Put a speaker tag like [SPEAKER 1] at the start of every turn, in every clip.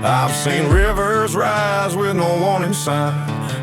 [SPEAKER 1] I've seen rivers rise with no warning sign,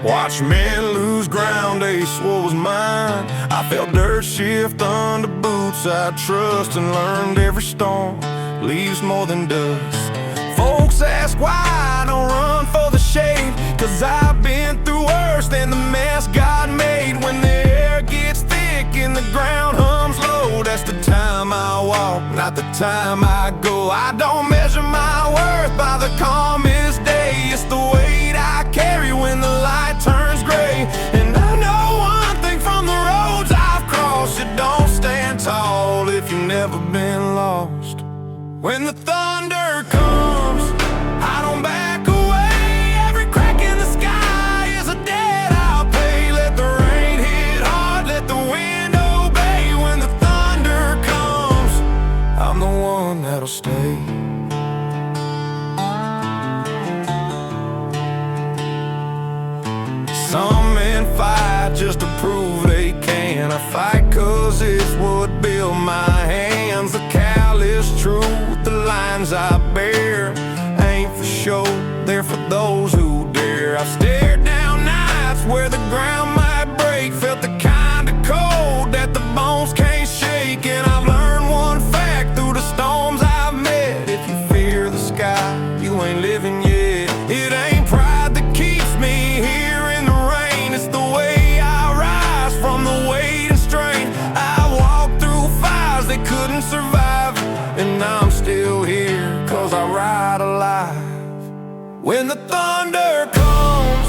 [SPEAKER 1] watched men lose ground they swore was mine. I felt dirt shift under boots I trust, and learned every storm leaves more than dust. Folks ask why I don't run for the shade, 'cause I've been through worse than the mess God made. When the air gets thick and the ground hums low, that's the time I walk, not the time I go. I don't measure my worth by the calmest day, it's the weight I carry when the light turns gray. And I know one thing from the roads I've crossed: you don't stand tall if you've never been lost. When the thunder comes, I don't back away. Every crack in the sky is a debt I'll pay. Let the rain hit hard, let the wind obey. When the thunder comes, I'm the one that'll stay. Some men fight just to prove they can. I fight 'cause it's what built my hands. The callous truth, the lines I bear ain't for show, they're for those who dare. I've stared down nights where the ground might break, felt the kind of cold that the bones can't shake. And I've learned one fact through the storms I've met: if you fear the sky, you ain't living yet. It ain't pride that keeps me here in the rain, it's the way I rise from the weight and strain. I walked through fires they couldn't survive, and I'm still here 'cause I ride alive. When the thunder comes,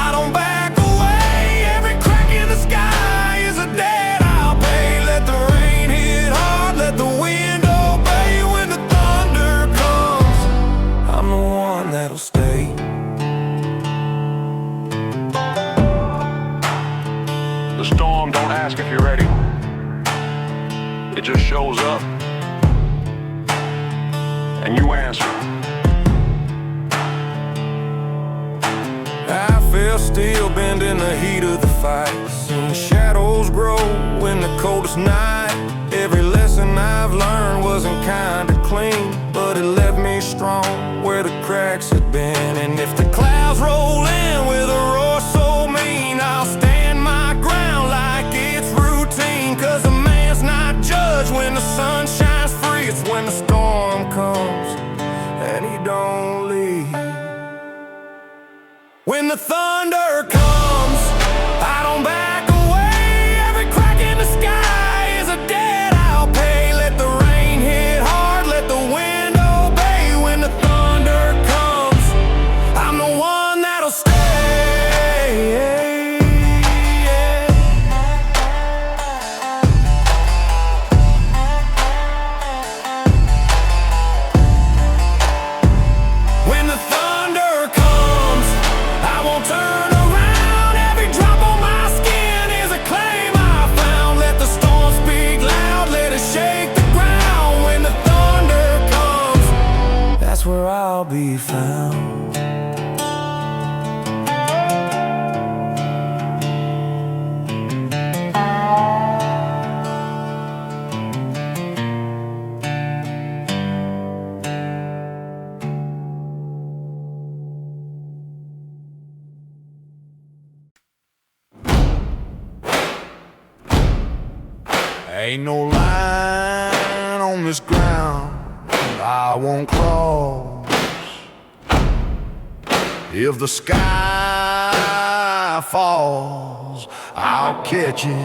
[SPEAKER 1] I don't back away. Every crack in the sky is a debt I'll pay. Let the rain hit hard, let the wind obey. When the thunder comes, I'm the one that'll stay.
[SPEAKER 2] The storm don't ask if you're ready, it just shows up and you answer.
[SPEAKER 1] I feel still bend in the heat of the fight, seen shadows grow in the coldest night. Every lesson I've learned wasn't kinda clean, but it left me strong where the cracks had been. And if the clouds roll in with a roar so mean, I'll stand my ground like it's routine. 'Cause a man's not judged when the sun shines free, it's when the storm comes and he don't leave. When the thunder comes, I don't back away. Every crack in the sky is a debt I'll pay. Let the rain hit hard, let the wind obey. When the thunder comes, I'm the one that'll stay. When the thunder comes, I won't turn around. Every drop on my skin is a claim I found. Let the storm speak loud, let it shake the ground. When the thunder comes, that's where I'll be found. Ain't no line on this ground I won't cross. If the sky falls, I'll catch it.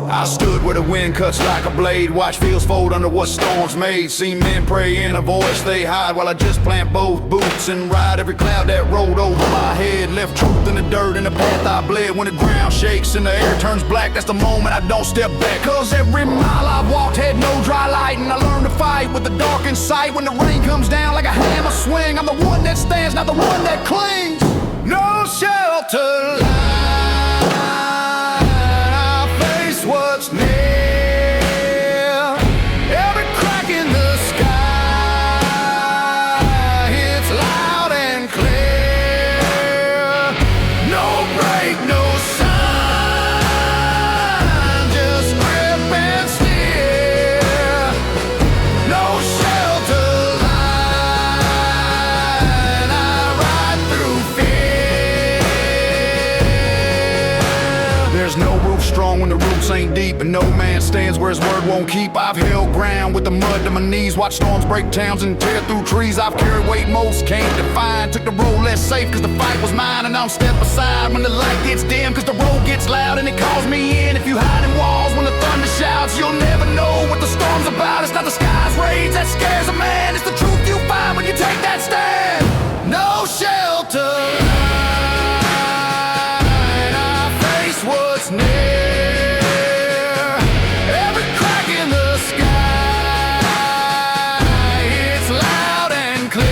[SPEAKER 1] I stood where the wind cuts like a blade, watch fields fold under what storms made. Seen men pray in a voice they hide, while I just plant both boots and ride every cloud that rolled over my head. Left truth in the dirt and the path I bled. When the ground shakes and the air turns black, that's the moment I don't step back. 'Cause every mile I've walked had no dry light, and I learned to fight with the dark in sight. When the rain comes down like a hammer swing, I'm the one that stands, not the one that clings. No shelter line, I face what's near. Every crack in the sky hits loud and clear. No break, no sign, just grip and steer. No shelter
[SPEAKER 3] strong when the roots ain't deep, and no man stands where his word won't keep. I've held ground with the mud to my knees, watched storms break towns and tear through trees. I've carried weight most can't define, took the road less safe cause the fight was mine, and I'll step aside when the light gets dim cause the road gets loud and it calls me in. If you hide in walls when the thunder shouts, you'll never know what the storm's about. It's not the sky's rage that scares a man, it's the truth you find when you take that stand. No shelter, and I face what's near. Every crack in the sky, it's loud and clear.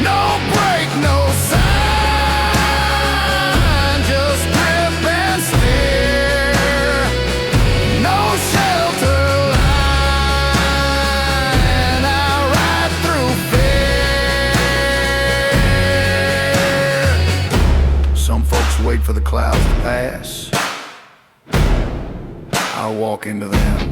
[SPEAKER 3] No break, no sign, just grip and steer. No shelter line, I ride through fear. Some folks wait for the clouds to pass, I'll walk into them.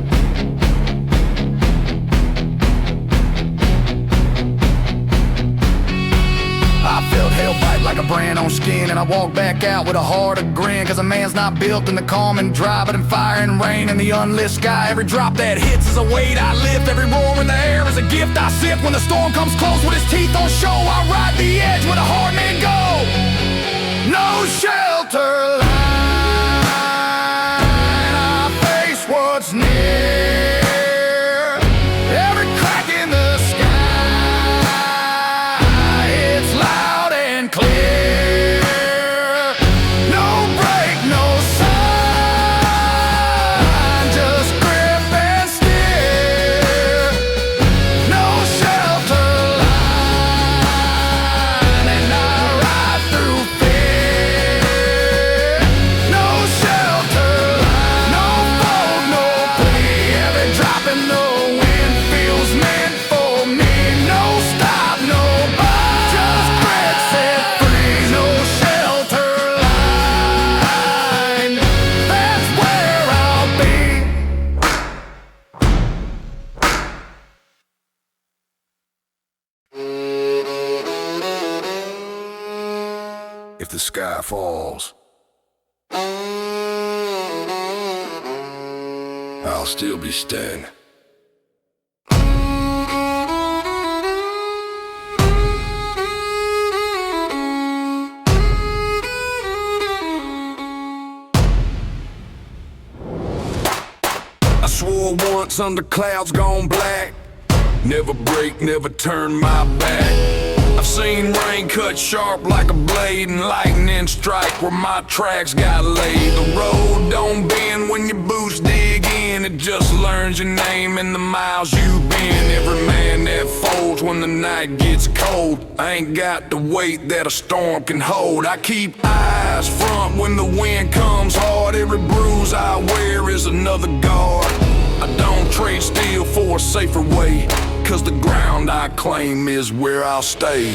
[SPEAKER 3] I felt hell bite like a brand on skin, and I walked back out with a heart of grin. Cause a man's not built in the calm and dry, but in fire and rain and the unlit sky. Every drop that hits is a weight I lift, every roar in the air is a gift I sip. When the storm comes close with his teeth on show, I ride the edge where the hard men go. No shelter line, I face what's near. Every crack in the sky, it's loud and clear. No break, no sign, just grip and steer. No shelter line, and I ride through fear. No shelter line, no fold, no plea. Every drop in the wind feels meant for me. No stop, no bite, just grit set free. No shelter line, that's where I'll be. If the sky falls, I'll still be standing. I swore once under clouds gone black, never break, never turn my back. I've seen rain cut sharp like a blade and lightning strike where my tracks got laid. The road don't bend when your boots dig in, it just learns your name and the miles you've been. Every man that folds when the night gets cold, I ain't got the weight that a storm can hold. I keep eyes front when the wind comes hard, every bruise I wear is another guard. I don't trade steel for a safer way, cause the ground I claim is where I'll stay.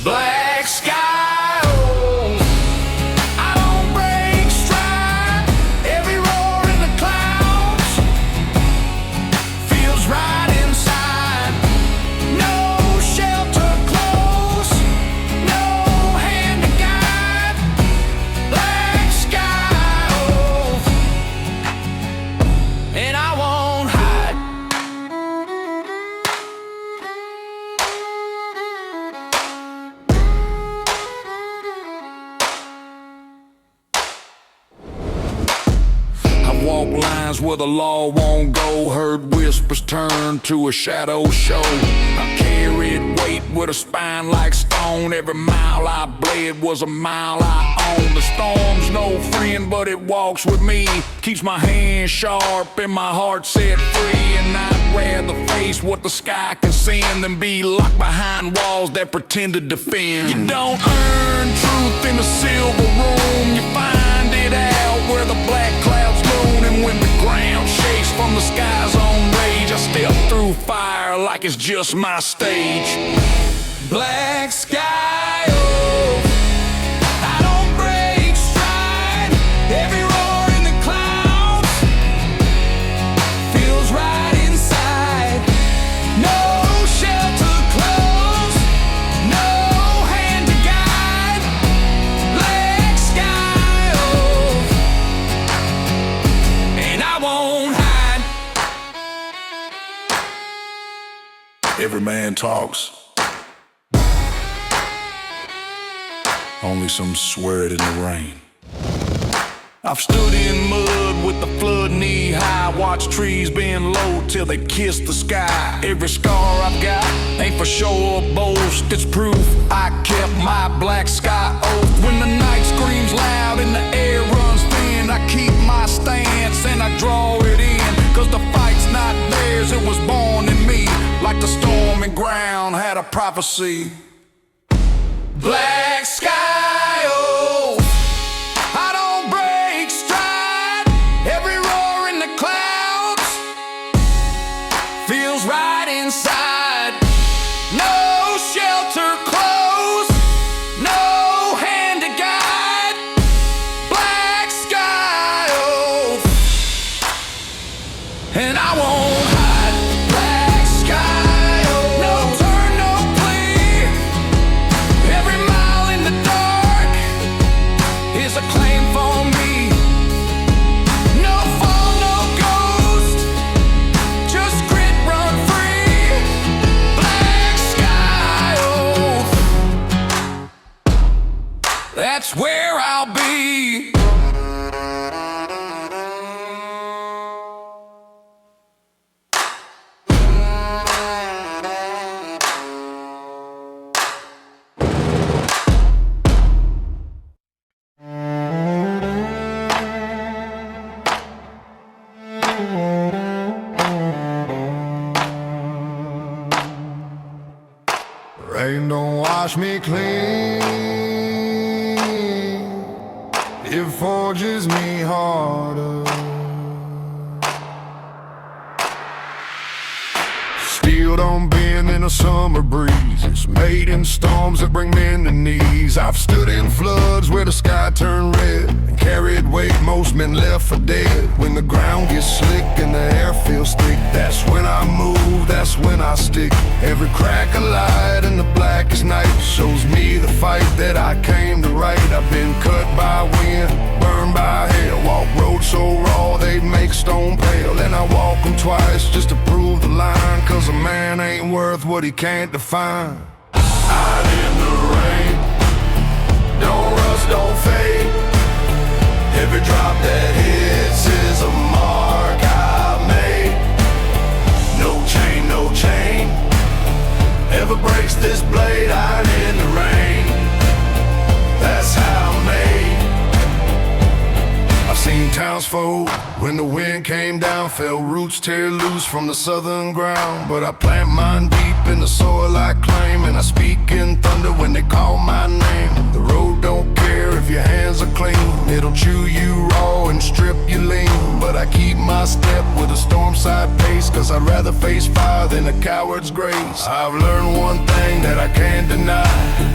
[SPEAKER 3] Black sky, oh, I don't break stride. Every roar in the clouds feels right inside. No shelter close, no hand to guide. Black sky, oh, and I won't hide. Walk lines where the law won't go, heard whispers turn to a shadow show. I carried weight with a spine like stone, every mile I bled was a mile I own. The storm's no friend but it walks with me, keeps my hands sharp and my heart set free. And I'd rather face what the sky can send than be locked behind walls that pretend to defend. You don't earn truth in a silver room, you find it out where the black clouds loom. And when the ground shakes from the sky's own rage, I step through fire like it's just my stage. Black sky, oh, I don't break stride. Every roar in the clouds feels right inside. No shelter close, no hand to guide. Black sky, oh, every man talks. Only some swear it in the rain. I've stood in mud with the flood knee high, watched trees bend low till they kiss the sky. Every scar I've got ain't for show or boast, it's proof I kept my black sky oath. When the night screams loud and the air runs thin, I keep my stance and I draw it in, cause the fight's not theirs, it was born in me. Like the storm and ground had a prophecy. Black sky oath, I don't break stride. Every roar in the clouds feels right inside. No shelter close, no hand to guide. Black sky oath, and I won't hide. Black sky oath, no turn, no plea. Every mile in the dark is a claim for me. No fall, no ghost, just grit, run free. Black sky oath, that's where I'll be.
[SPEAKER 1] Rain don't wash me clean, it forges me harder. Steel don't bend in a summer breeze, it's made in storms that bring men to knees. I've stood in floods where the sky turned red and carried weight most men left for dead. When the ground gets slick and the air feels thick, that's when I move, that's when I stick. Every crack of light in the blackest night shows me the fight that I came to right. I've been cut by wind, burned by hail, walk roads so raw they'd make stone pale. And I walk them twice just to prove the line, cause a man ain't worth what he can't define. Out in the rain, don't rust, don't fade. Every drop that hits is a mark I made. No chain, no chain ever breaks this blade. Out in the rain, that's how I'm made. I've seen towns fold when the wind came down, felt roots tear loose from the southern ground. But I plant mine deep in the soil I claim, and I speak in thunder when they call my name. The road don't care if your hands are clean, it'll chew you raw and strip you lean. But I keep my step with a storm side pace, cause I'd rather face fire than a coward's grace. I've learned one thing that I can't deny,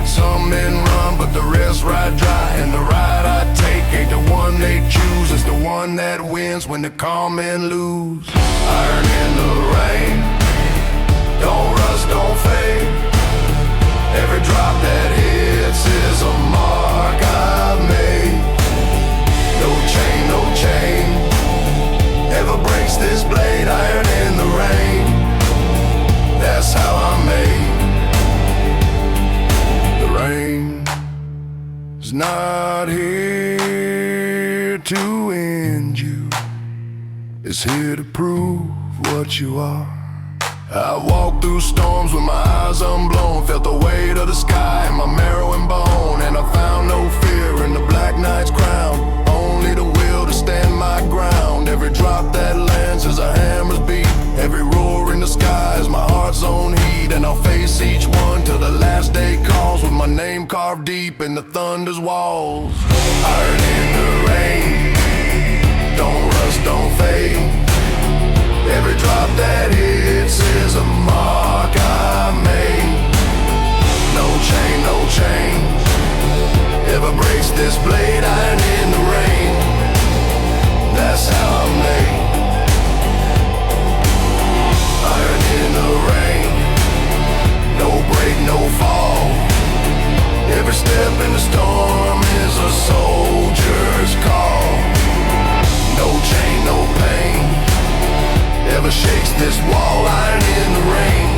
[SPEAKER 1] some men run but the rest ride dry. And the ride I take ain't the one they choose, it's the one that wins when the calm men lose. Iron in the rain, don't rust, don't fade. Every drop that hits is a mark I've made. No chain, no chain ever breaks this blade. Iron in the rain, that's how I'm made. The rain is not here to end you, it's here to prove what you are. I walked through storms with my eyes unblown, felt the weight of the sky in my marrow and bone. And I found no fear in the black night's crown, only the will to stand my ground. Every drop that lands is a hammer's beat, every roar in the sky is my heart's own heat. And I'll face each one till the last day calls, with my name carved deep in the thunder's walls. Iron in the rain, don't rust, don't fade. Every drop that hits is a mark I made. No chain, no chain ever breaks this blade. Iron in the rain, that's how I'm made. Iron in the rain, no break, no fall. Every step in the storm is a soldier's call. No chain, no pain ever shakes this wall. Iron in the rain,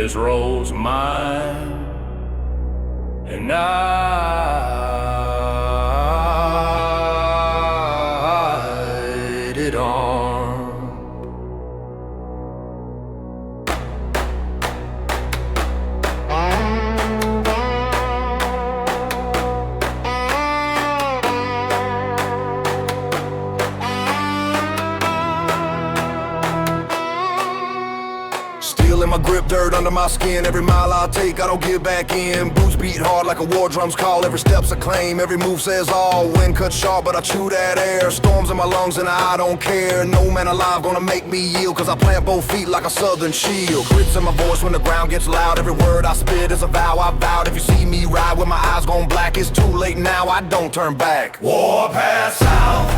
[SPEAKER 1] this road's mine, and I ride it on. Steel in my grip, dirt under my skin. Every mile I take, I don't give back in. Boots beat hard like a war drum's call. Every step's a claim, every move says all. Wind cut sharp, but I chew that air. Storms in my lungs and I don't care. No man alive gonna make me yield, cause I plant both feet like a southern shield. Grits in my voice when the ground gets loud. Every word I spit is a vow I vowed. If you see me ride with my eyes gone black, it's too late now, I don't turn back. Warpath south,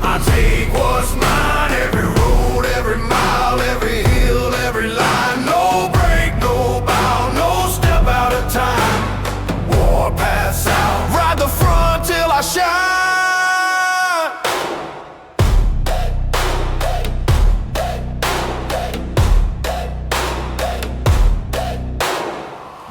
[SPEAKER 1] I take what's mine. Every road, every mile, every hill, every line. No break, no bow, no step out of time. Warpath south, ride the front till I shine.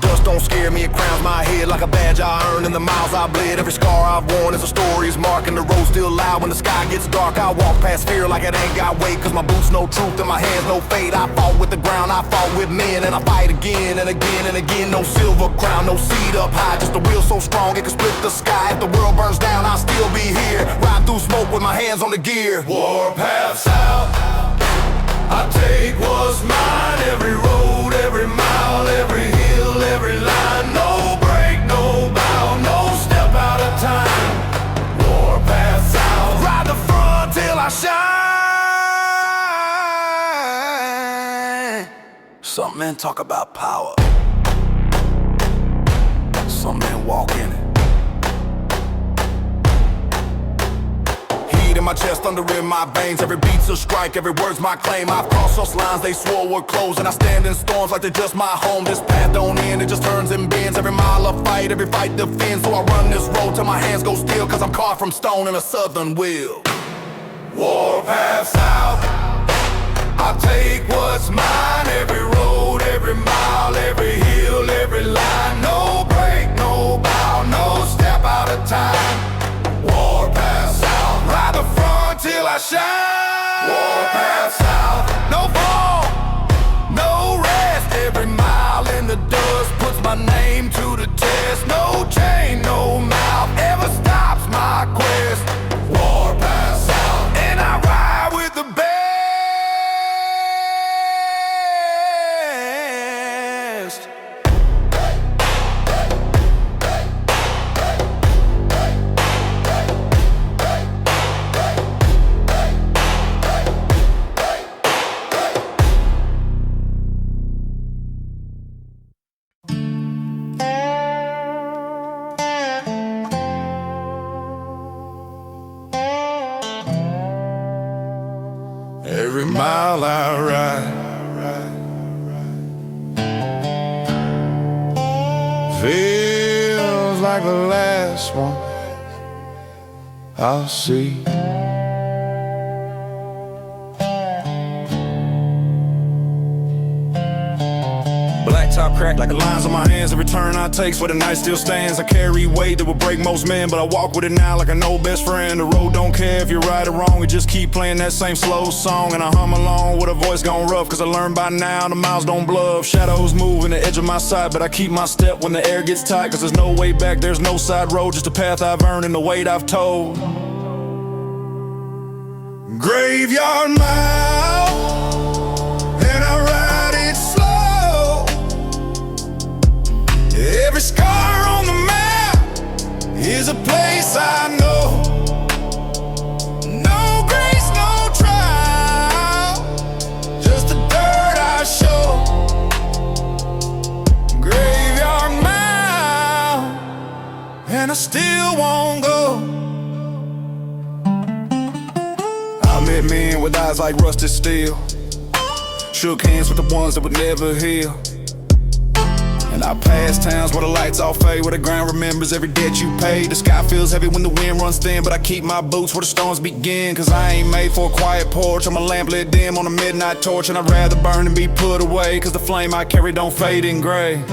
[SPEAKER 1] Dust don't scare me, it crowns my head like a badge I earned in the miles I bled. Every scar I've worn is a story's mark, and the road still loud when the sky gets dark. I walk past fear like it ain't got weight, cause my boots no truth and my hands no fate. I fought with the ground, I fought with men, and I fight again and again and again. No silver crown, no seat up high, just a will so strong it can split the sky. If the world burns down, I'll still be here, ride through smoke with my hands on the gear. Warpath south, I take what's mine. Every road, every mile, every hill, every line. No break, no bow, no step out of time. Warpath south, ride the front till I shine. Some men talk about power, some men walk in it. In my chest, under in my veins. Every beat's a strike, every word's my claim. I've crossed those lines they swore were closed, and I stand in storms like they're just my home. This path don't end, it just turns and bends. Every mile a fight, every fight defends. So I run this road till my hands go still, cause I'm carved from stone in a southern will. Warpath south, I take what's mine. Every road, every mile, every hill, every line. No break, no bow, no step out of time. Warpath south, ride the front till I shine. Warpath south, no fall, no rest. Every mile in the dust puts my name to the test. No chain, no mouth ever stops my quest. Warpath south, and I ride with the best. Every mile I ride feels like the last one I'll see. Blacktop cracked like the lines on my hands. Every turn I take for the night still stands. I carry weight that will break most men, but I walk with it now like I know best friend. The road don't care if you're right or wrong, it just keep playing that same slow song. And I hum along with a voice gone rough, cause I learned by now the miles don't bluff. Shadows move in the edge of my sight, but I keep my step when the air gets tight. Cause there's no way back, there's no side road, just a path I've earned and the weight I've told. Graveyard mile, and I ride it slow. Every scar on the map is a place I know. No grace, no trial, just the dirt I show. Graveyard mile, and I still won't go. I met men with eyes like rusted steel, shook hands with the ones that would never heal. And I pass towns where the lights all fade, where the ground remembers every debt you paid. The sky feels heavy when the wind runs thin, but I keep my boots where the storms begin. Cause I ain't made for a quiet porch, I'm a lamp lit dim on a midnight torch. And I'd rather burn than be put away, cause the flame I carry don't fade in gray.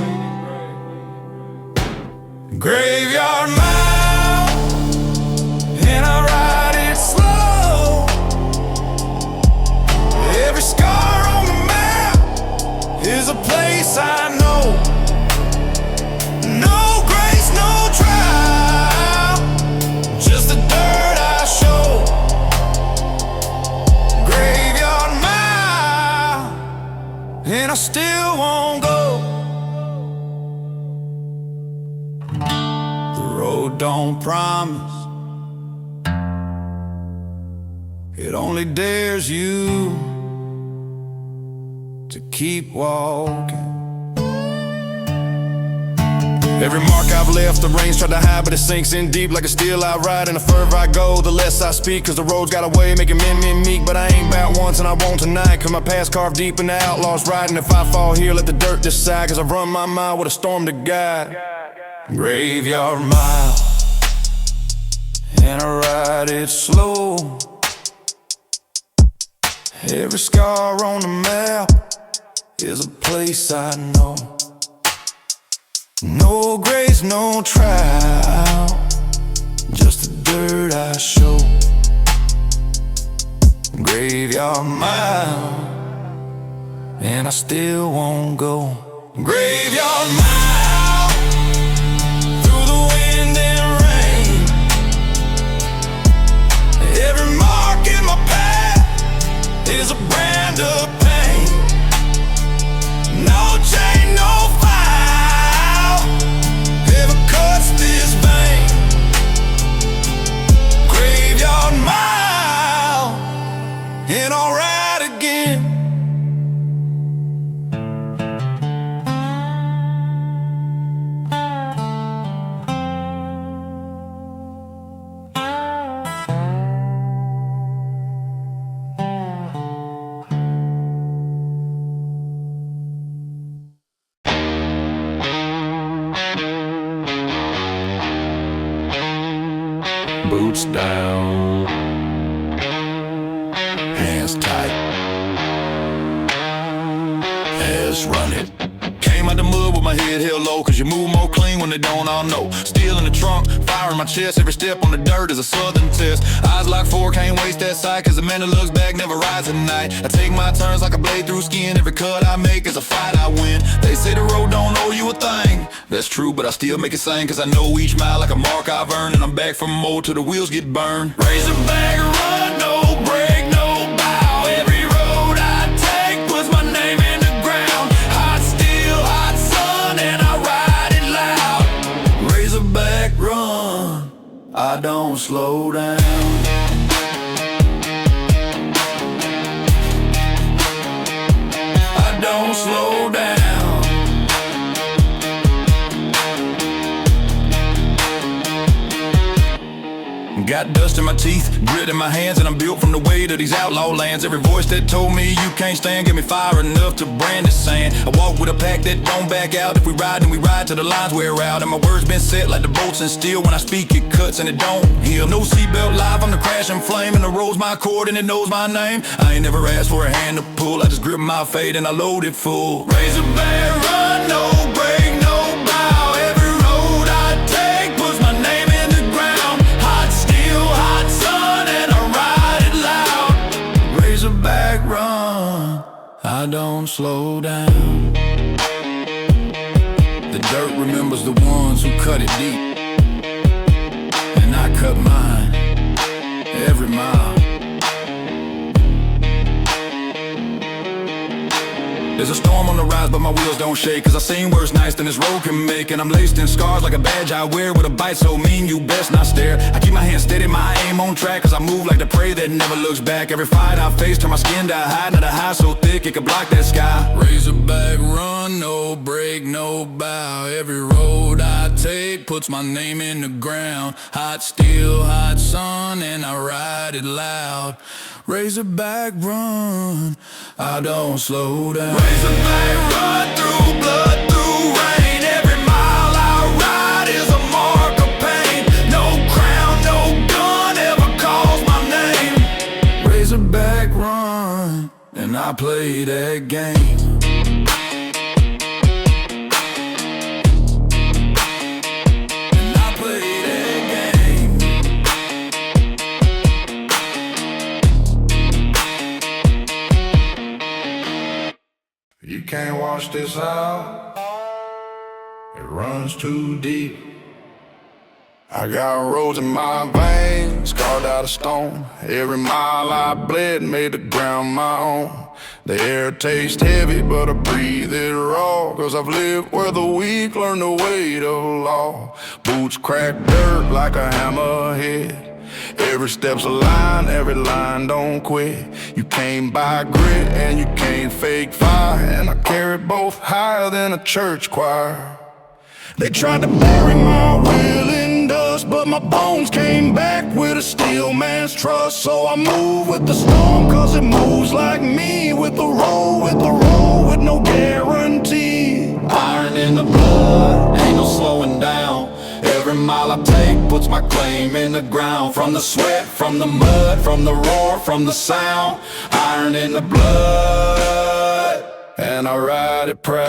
[SPEAKER 1] Graveyard Mile, and I ride it slow. Every scar on the map is a place I know. No grace, no trial, just the dirt I show. Graveyard Mile, and I still won't go. The road don't promise, it only dares you to keep walking. Every mark I've left, the rain's tried to hide, but it sinks in deep like a steel I ride. And the further I go, the less I speak, cause the road's got a way making men meek. But I ain't bout once and I won't tonight, cause my past carved deep in the outlaw's riding. If I fall here, let the dirt decide, cause I run my mile with a storm to guide. Graveyard Mile, and I ride it slow. Every scar on the map is a place I know. No grace, no trial, just the dirt I show. Graveyard Mile, and I still won't go. Graveyard Mile, through the wind and rain. Every mark in my path is a brand of pain. No chain, no file ever cuts this vein. Graveyard Mile, and I'll ride again.
[SPEAKER 3] Boots down, hands tight, let's run it. Came out the mud with my head held low, cause you move more clean when they don't all know. Steel in the trunk, fire in my chest, every step on the dirt is a southern test. Eyes like four, can't waste that sight, cause the man that looks back never rides at night. I take my turns like a blade through skin, every cut I make is a fight I win. They say the road don't owe you a thing, that's true, but I still make it sing, cause I know each mile like a mark I've earned. And I'm back from more till the wheels get burned. Razorback run, no break, no bow. Every road I take puts my name in the ground. Hot steel, hot sun, and I ride it loud. Razorback run, I don't slow down. I don't slow down. Got dust in my teeth, grit in my hands, and I'm built from the weight of these outlaw lands. Every voice that told me you can't stand, give me fire enough to brand the sand. I walk with a pack that don't back out. If we ride, then we ride till the lines wear out. And my words been set like the bolts in steel. When I speak, it cuts and it don't heal. No seatbelt live, I'm the crashing flame, and the road's my chord and it knows my name. I ain't never asked for a hand to pull, I just grip my fate and I load it full. Razorback run, no break, no bow. Every road I take puts my name in the ground. Hot steel, hot sun, and I ride it loud. Razorback run, I don't slow down. The dirt remembers the ones who cut it deep, and I cut mine every mile. There's a storm on the rise, but my wheels don't shake, cause I seen worse nights than this road can make. And I'm laced in scars like a badge I wear, with a bite so mean you best not stare. I keep my hands steady, my aim on track, cause I move like the prey that never looks back. Every fight I face turn my skin to hide, not a high so thick it could block that sky. Razorback run, no break, no bow. Every road I take puts my name in the ground. Hot steel, hot sun, and I ride it loud. Razorback run, I don't slow down. Razorback run, through blood, through rain. I play that game. And I play that game.
[SPEAKER 1] You can't wash this out, it runs too deep. I got roads in my veins, carved out of stone. Every mile I bled made the ground my own. The air tastes heavy, but I breathe it raw, 'cause I've lived where the weak learn the weight of law. Boots crack dirt like a hammerhead. Every step's a line, every line don't quit. You can't buy grit and you can't fake fire, and I carry both higher than a church choir. They tried to bury my will in dust, but my bones came back with a steel man's trust. So I move with the storm, 'cause it moves like me. With the roll, with no guarantee. Iron in the blood, ain't no slowing down. Every mile I take puts my claim in the ground. From the sweat, from the mud, from the roar, from the sound. Iron in the blood, and I ride it proud.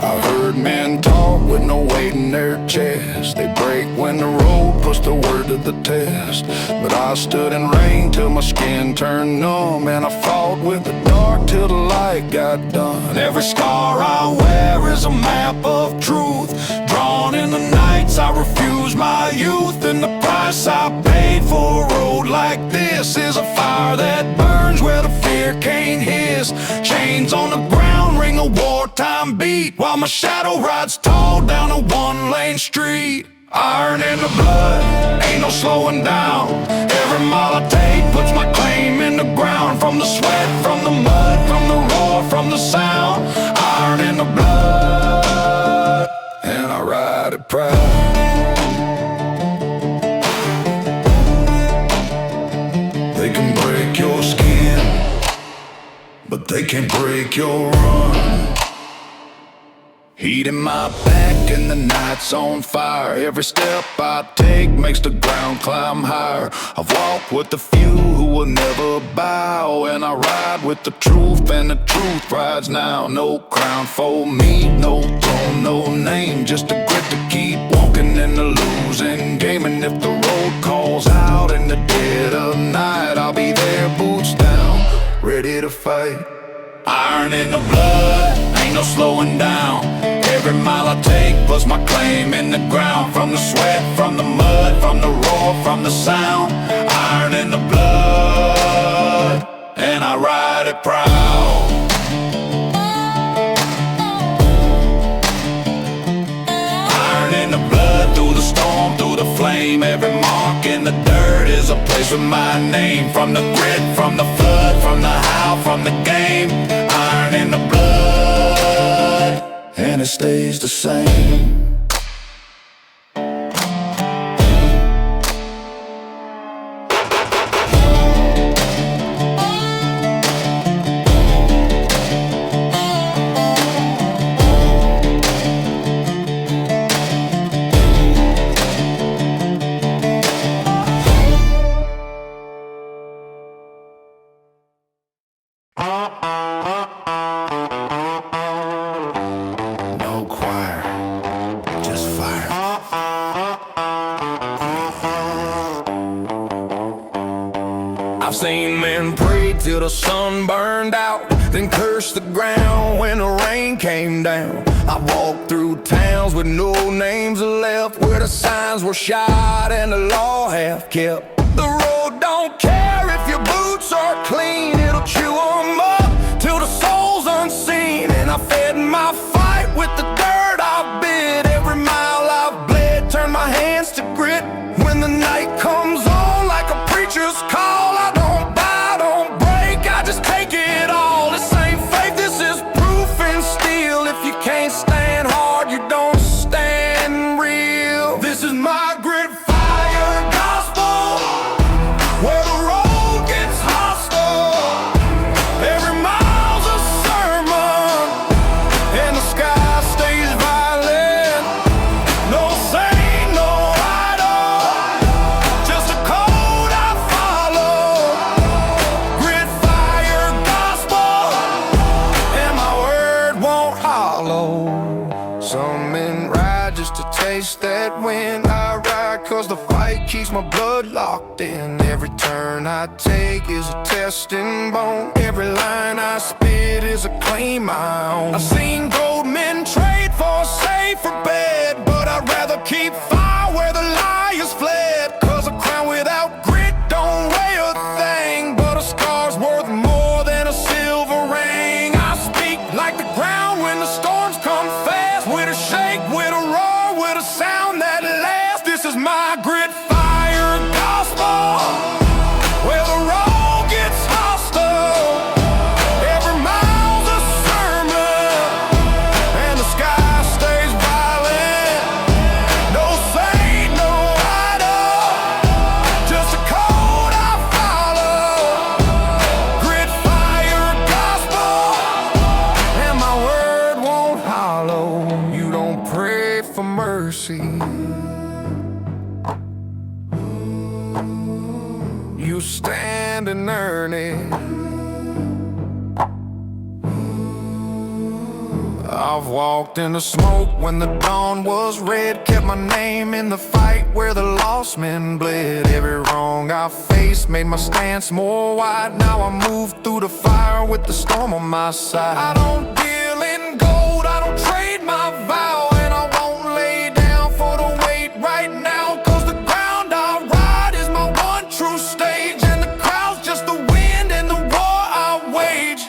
[SPEAKER 1] I've heard men talk with no weight in their chest. They break when the road puts the word to the test. But I stood in rain till my skin turned numb, and I fought with the dark till the light got done. Every scar I wear is a map of truth, drawn in the nights I refuse my youth. And the price I paid for a road like this is a fire that burns where the fear can't hiss. Chains on the ground ring a wartime beat, while my shadow rides tall down a one-lane street. Iron in the blood, ain't no slowing down. Every mile I take puts my claim in the ground. From the sweat, from the mud, from the roar, from the sound. Iron in the blood, and I ride it proud. They can break your skin, but they can't break your run. Heat in my back and the night's on fire. Every step I take makes the ground climb higher. I've walked with the few who will never bow, and I ride with the truth, and the truth rides now. No crown for me, no throne, no name, just a grit to keep walking in the losing game. And if the road calls out in the dead of night, I'll be there, boots down, ready to fight. Iron in the blood, ain't no slowing down. Every mile I take puts my claim in the ground. From the sweat, from the mud, from the roar, from the sound. Iron in the blood, and I ride it proud. Iron in the blood, through the storm, through the flame. Every mark in the dirt is a place with my name. From the grit, from the flood, from the howl, from the game. Iron in the blood, and it stays the same. No choir, just fire. I've seen men pray till the sun burned out, then curse the ground when the rain came down. I walked through towns with no names left, where the signs were shot and the law half kept. The road don't care if your boots are clean, it'll chew 'em up till the soul's unseen. And I fed my fight with the dirt I've bid. Every mile I've bled turned my hands to grit. When the night comes on like a preacher's call, I don't bow, don't break, I just take it all. This ain't faith, this is proof in steel. If you can't stand hard, you don't stand real. This is my grit fire gospel, where the road gets hostile. face that when I ride, 'cause the fight keeps my blood locked in. Every turn I take is a testing bone. Every line I spit is a claim I own. I've seen gold men trade for a safer bed, but I'd rather keep fire where the liars fled. 'Cause a crown without grit don't weigh a thing, but a scar's worth more than a silver ring. I speak like the ground when the storms come fast, with a shake, with a roar, with a sound that lasts. This is my grit fire gospel, where the road gets hostile. Every mile's a sermon, and the sky stays violent. No saint, no idol, just a code I follow. Grit fire gospel, and my word won't hollow. You don't pray for mercy, you stand and earn it. I've walked in the smoke when the dawn was red, kept my name in the fight where the lost men bled. Every wrong I faced made my stance more wide. Now I move through the fire with the storm on my side. I don't deal in gold, I don't trade my vow, and I won't lay down for the weight right now. 'Cause the ground I ride is my one true stage, and the crowd's just the wind in the war I wage.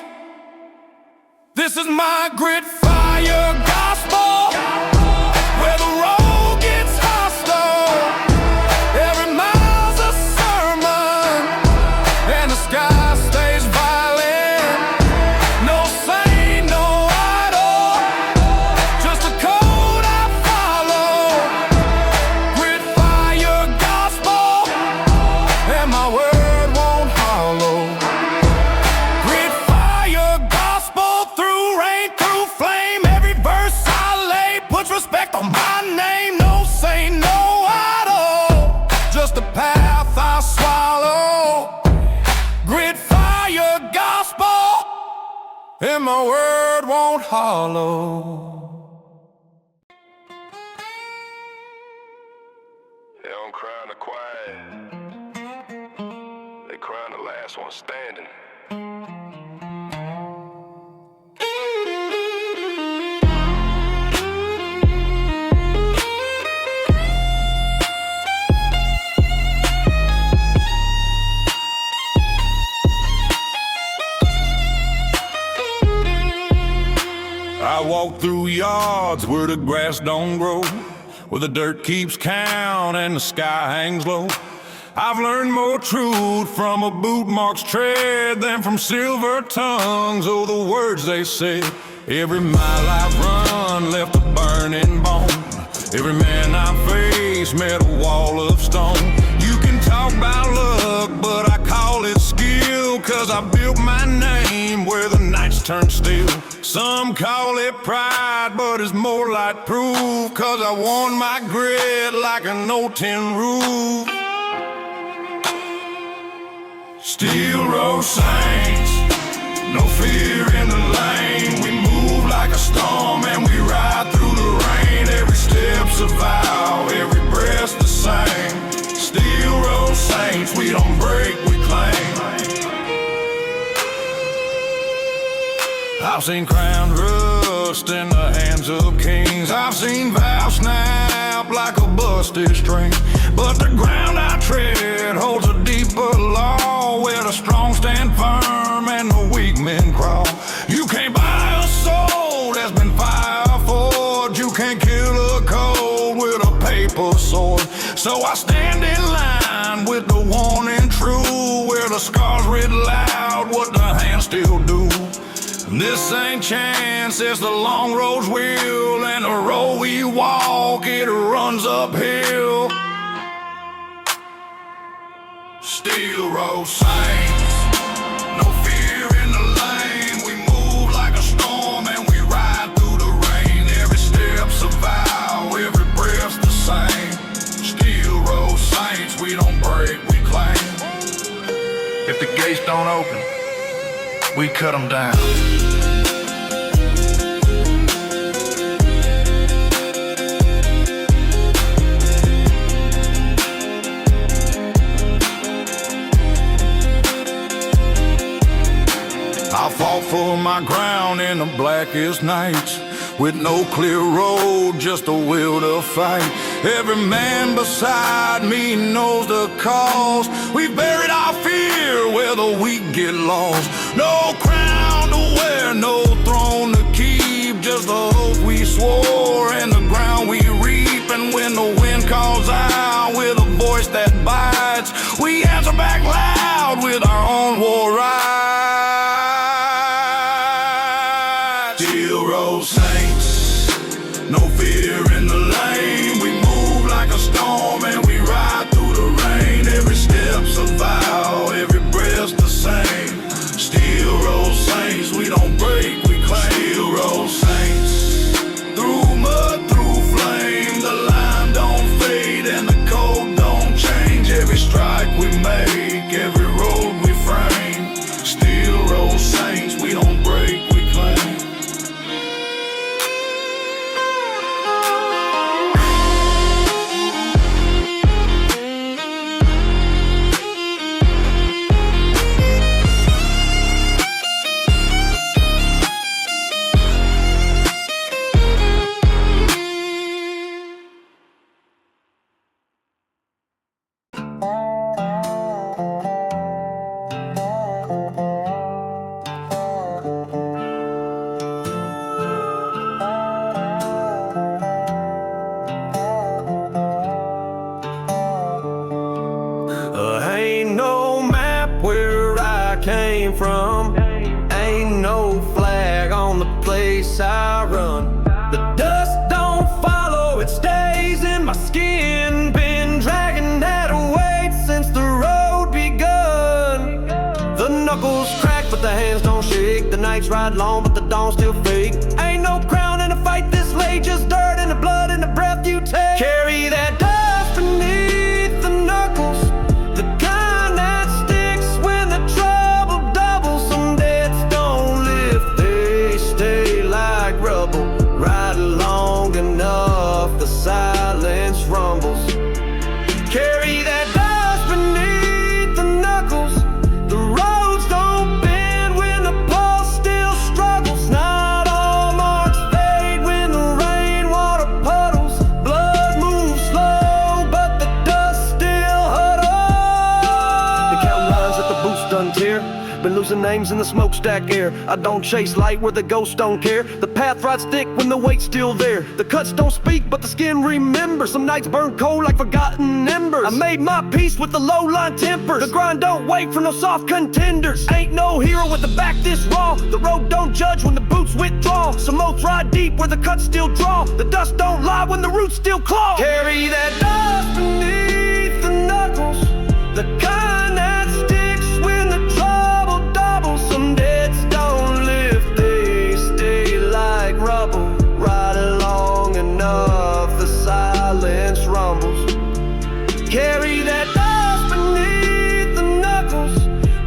[SPEAKER 1] This is my grit fire gospel, where the road gets hostile. Every mile's a sermon, and the sky stays violent. No saint, no idol, just a code I follow. Grit fire gospel, and my word won't hollow. Grit fire gospel, through rain, through flame. Every verse I lay puts respect on my name. No saint, no idol, just a path I swallow. Grit fire gospel, and my word won't hollow.
[SPEAKER 2] They don't cry in the quiet, they cry in the last one standing.
[SPEAKER 1] I walk through yards where the grass don't grow, where the dirt keeps count and the sky hangs low. I've learned more truth from a boot mark's tread than from silver tongues, oh, the words they said. Every mile I've run left a burning bone. Every man I faced met a wall of stone. You can talk about luck, but I call it skill, 'cause I built my name where the nights turn still. Some call it pride, but it's more like proof, 'cause I won my grit like an old tin roof. Steel road saints, no fear in the lane. We move like a storm and we ride through the rain. Every step's a vow, every breath's the same. Steel road saints, we don't break, we claim. I've seen crown rust in the hands of kings. I've seen vows snap like a busted string. But the ground I tread holds a deeper law, where the strong stand firm and the weak men crawl. You can't buy a soul that's been fire forged. You can't kill a cold with a paper sword. So I stand in line with the one and true, where the scars read loud what the hands still do. This ain't chance, it's the long road's wheel, and the road we walk, it runs uphill. Steel road saints, no fear in the lane. We move like a storm and we ride through the rain. Every step's a vow, every breath's the same. Steel road saints, we don't break, we claim. If the gates don't open, we cut them down. blackest nights, with no clear road, just a will to fight. Every man beside me knows the cause. We've buried our fear where the weak get lost. No crown to wear, no throne to keep, just the hope we swore and the ground we reap. And when the wind calls out with a voice that bites, we answer back loud with our own war rights. Steel Road Saints, no fear in the lane. We move like a storm and we ride through the rain. Every step's a vow, every breath's the same. Steel Road Saints, we don't break, we claim. Steel Road Saints, through mud, through flame, the line don't fade and the code don't change. Every strike we make, every road we frame. Steel Road Saints, we don't break, we claim. Ain't no map where I came from, ain't no flag on the place I run. The dust don't follow, it stays in my skin. Been dragging that weight since the road begun. The knuckles crack but the hands don't shake. The nights ride long but the dawn still fake. Ain't no crown in a fight this late, just dirt and the blood and the breath you take. Carry that dust beneath the knuckles, the kind that sticks when the trouble doubles. Some deads don't lift, they stay like rubble. Ride long enough, the silence rumbles. Carry that dust beneath the knuckles. The roads don't bend when the pulse still struggles. Not all marks fade when the rainwater puddles. Blood moves slow, but the dust still huddles. The count lines that the boots done tear. Been losing names in the smokestack air. I don't chase light where the ghosts don't care. The path rides thick when the weight's still there. The cuts don't speak but the skin remembers. Some nights burn cold like forgotten embers. I made my peace with the low-line tempers. The grind don't wait for no soft contenders. Ain't no hero with the back this raw. The road don't judge when the boots withdraw. Some oaths ride deep where the cuts still draw. The dust don't lie when the roots still claw. Carry that dust beneath the knuckles, the kind that sticks when the trouble doubles. Some deads don't lift, they stay like rubble. Ride long enough, the silence rumbles. Carry that dust beneath the knuckles.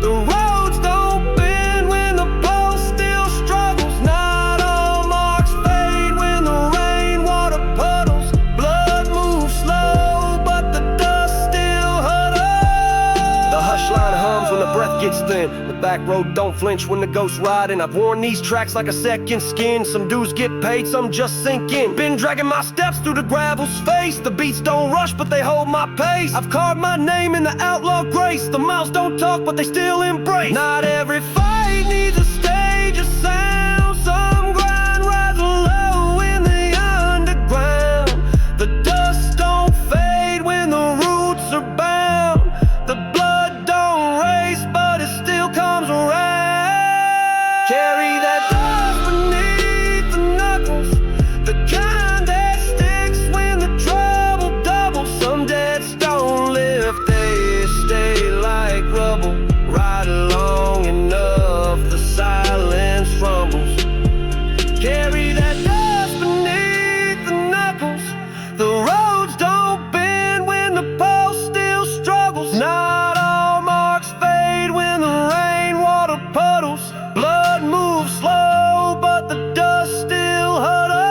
[SPEAKER 1] The roads don't bend when the pulse still struggles. Not all marks fade when the rainwater puddles. Blood moves slow, but the dust still huddles. The hush line hums when the breath gets thin. The back road don't flinch when the ghosts ride. And I've worn these tracks like a second skin. Some dues get paid, some just sink in. Been dragging my steps through the gravel's face. The beats don't rush, but they hold my pace. I've carved my name in the outlaw grace. The mouths don't talk, but they still embrace. Not every fight needs a stage, a sound. Some grind rides low in the underground. The dust don't fade when the roots are bound. The blood don't race, but it still comes around. Carry that dust beneath the knuckles, the kind that sticks when the trouble doubles. Some deads don't lift, they stay like rubble. Ride long enough, the silence rumbles. Carry that dust beneath the knuckles. The roads don't bend when the pulse still struggles. Not all marks fade when the rainwater puddles. Blood moves slow, but the dust still huddles.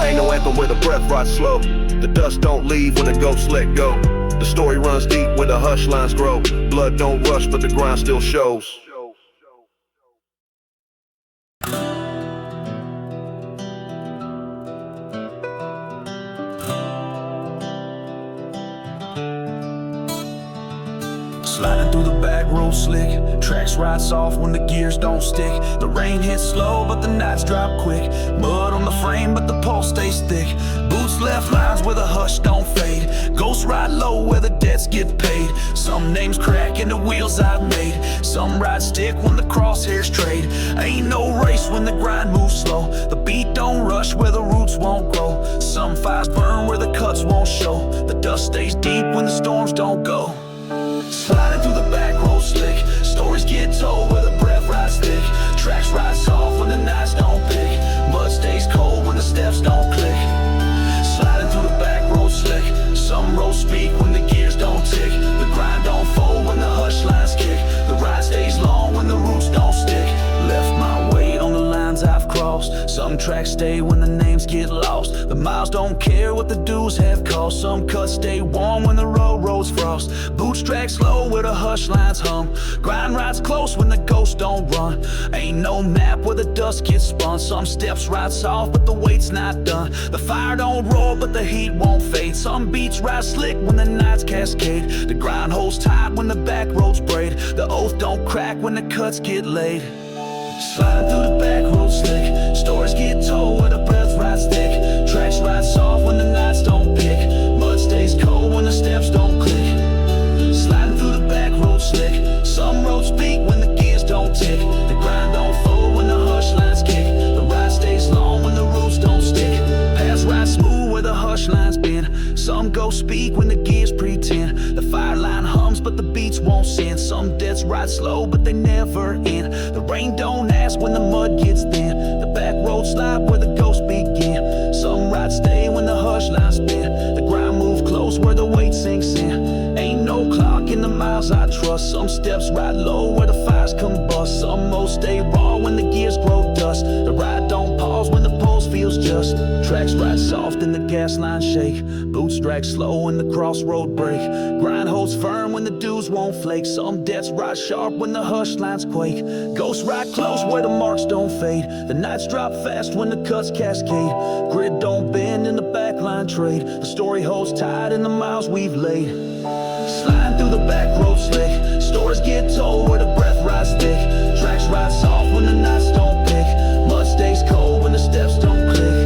[SPEAKER 1] Ain't no anthem where the breath rides slow. The dust don't leave when the ghosts let go. The story runs deep where the hush lines grow. Blood don't rush, but the grind still shows.
[SPEAKER 4] slick, tracks ride soft when the gears don't stick. The rain hits slow but the nights drop quick. Mud on the frame but the pulse stays thick. Boots left lines where the hush don't fade. Ghosts ride low where the debts get paid. Some names crack in the wheels I've made. Some ride stick when the crosshairs trade. Ain't no race when the grind moves slow. The beat don't rush where the roots won't grow. Some fires burn where the cuts won't show. The dust stays deep when the storms don't go. Sliding through the back road slick. Stories get told where the breath rides thick. Tracks ride soft when the nights don't pick. Mud stays cold when the steps don't click. Sliding through the back road slick. Some roads speak when the gears don't tick. The grind don't fold when the hush lines kick. The ride stays long when the roots don't stick. Left my weight on the lines I've crossed. Some tracks stay when the names get lost. The miles don't care what the dues have cost. Some cuts stay warm when the roads frost. Boots drag slow where the hush lines hum. Grind rides close when the ghosts don't run. Ain't no map where the dust gets spun. Some steps ride soft but the weight's not done. The fire don't roar but the heat won't fade. Some beats ride slick when the nights cascade. The grind holds tight when the back roads braid. The oath don't crack when the cuts get laid. Sliding through the back road slick. Stories get told where the breath rides thick. Tracks ride soft when the nights don't pick. Mud stays cold when the steps don't click. Sliding through the back road slick. Some roads speak when the gears don't tick. The grind don't fold when the hush lines kick. The ride stays long when the roots don't stick. Paths ride smooth where the hush lines bend. Some go speak when the gears pretend. The fire line hums but the beats won't send. Some deaths ride slow but they never end. The rain don't ask when the mud gets thin. The back roads slide where the ghosts begin. Some ride stay when the hush lines spin. The grind move close where the weight sinks in. Ain't no clock in the miles I trust. Some steps ride low where the fires combust. Some modes stay raw when the gears grow dust. The ride don't pause when the pulse feels just. Tracks ride soft and the gas lines shake. Boots drag slow when the crossroad break. Grind holds firm when the dews won't flake. Some debts ride sharp when the hush lines quake. Ghosts ride close where the marks don't fade. The nights drop fast when the cuts cascade. Grid don't bend in the backline trade. The story holds tight in the miles we've laid. Sliding through the back road slick. Stories get told where the breath rides thick. Tracks ride soft when the nights don't pick. Mud stays cold when the steps don't click.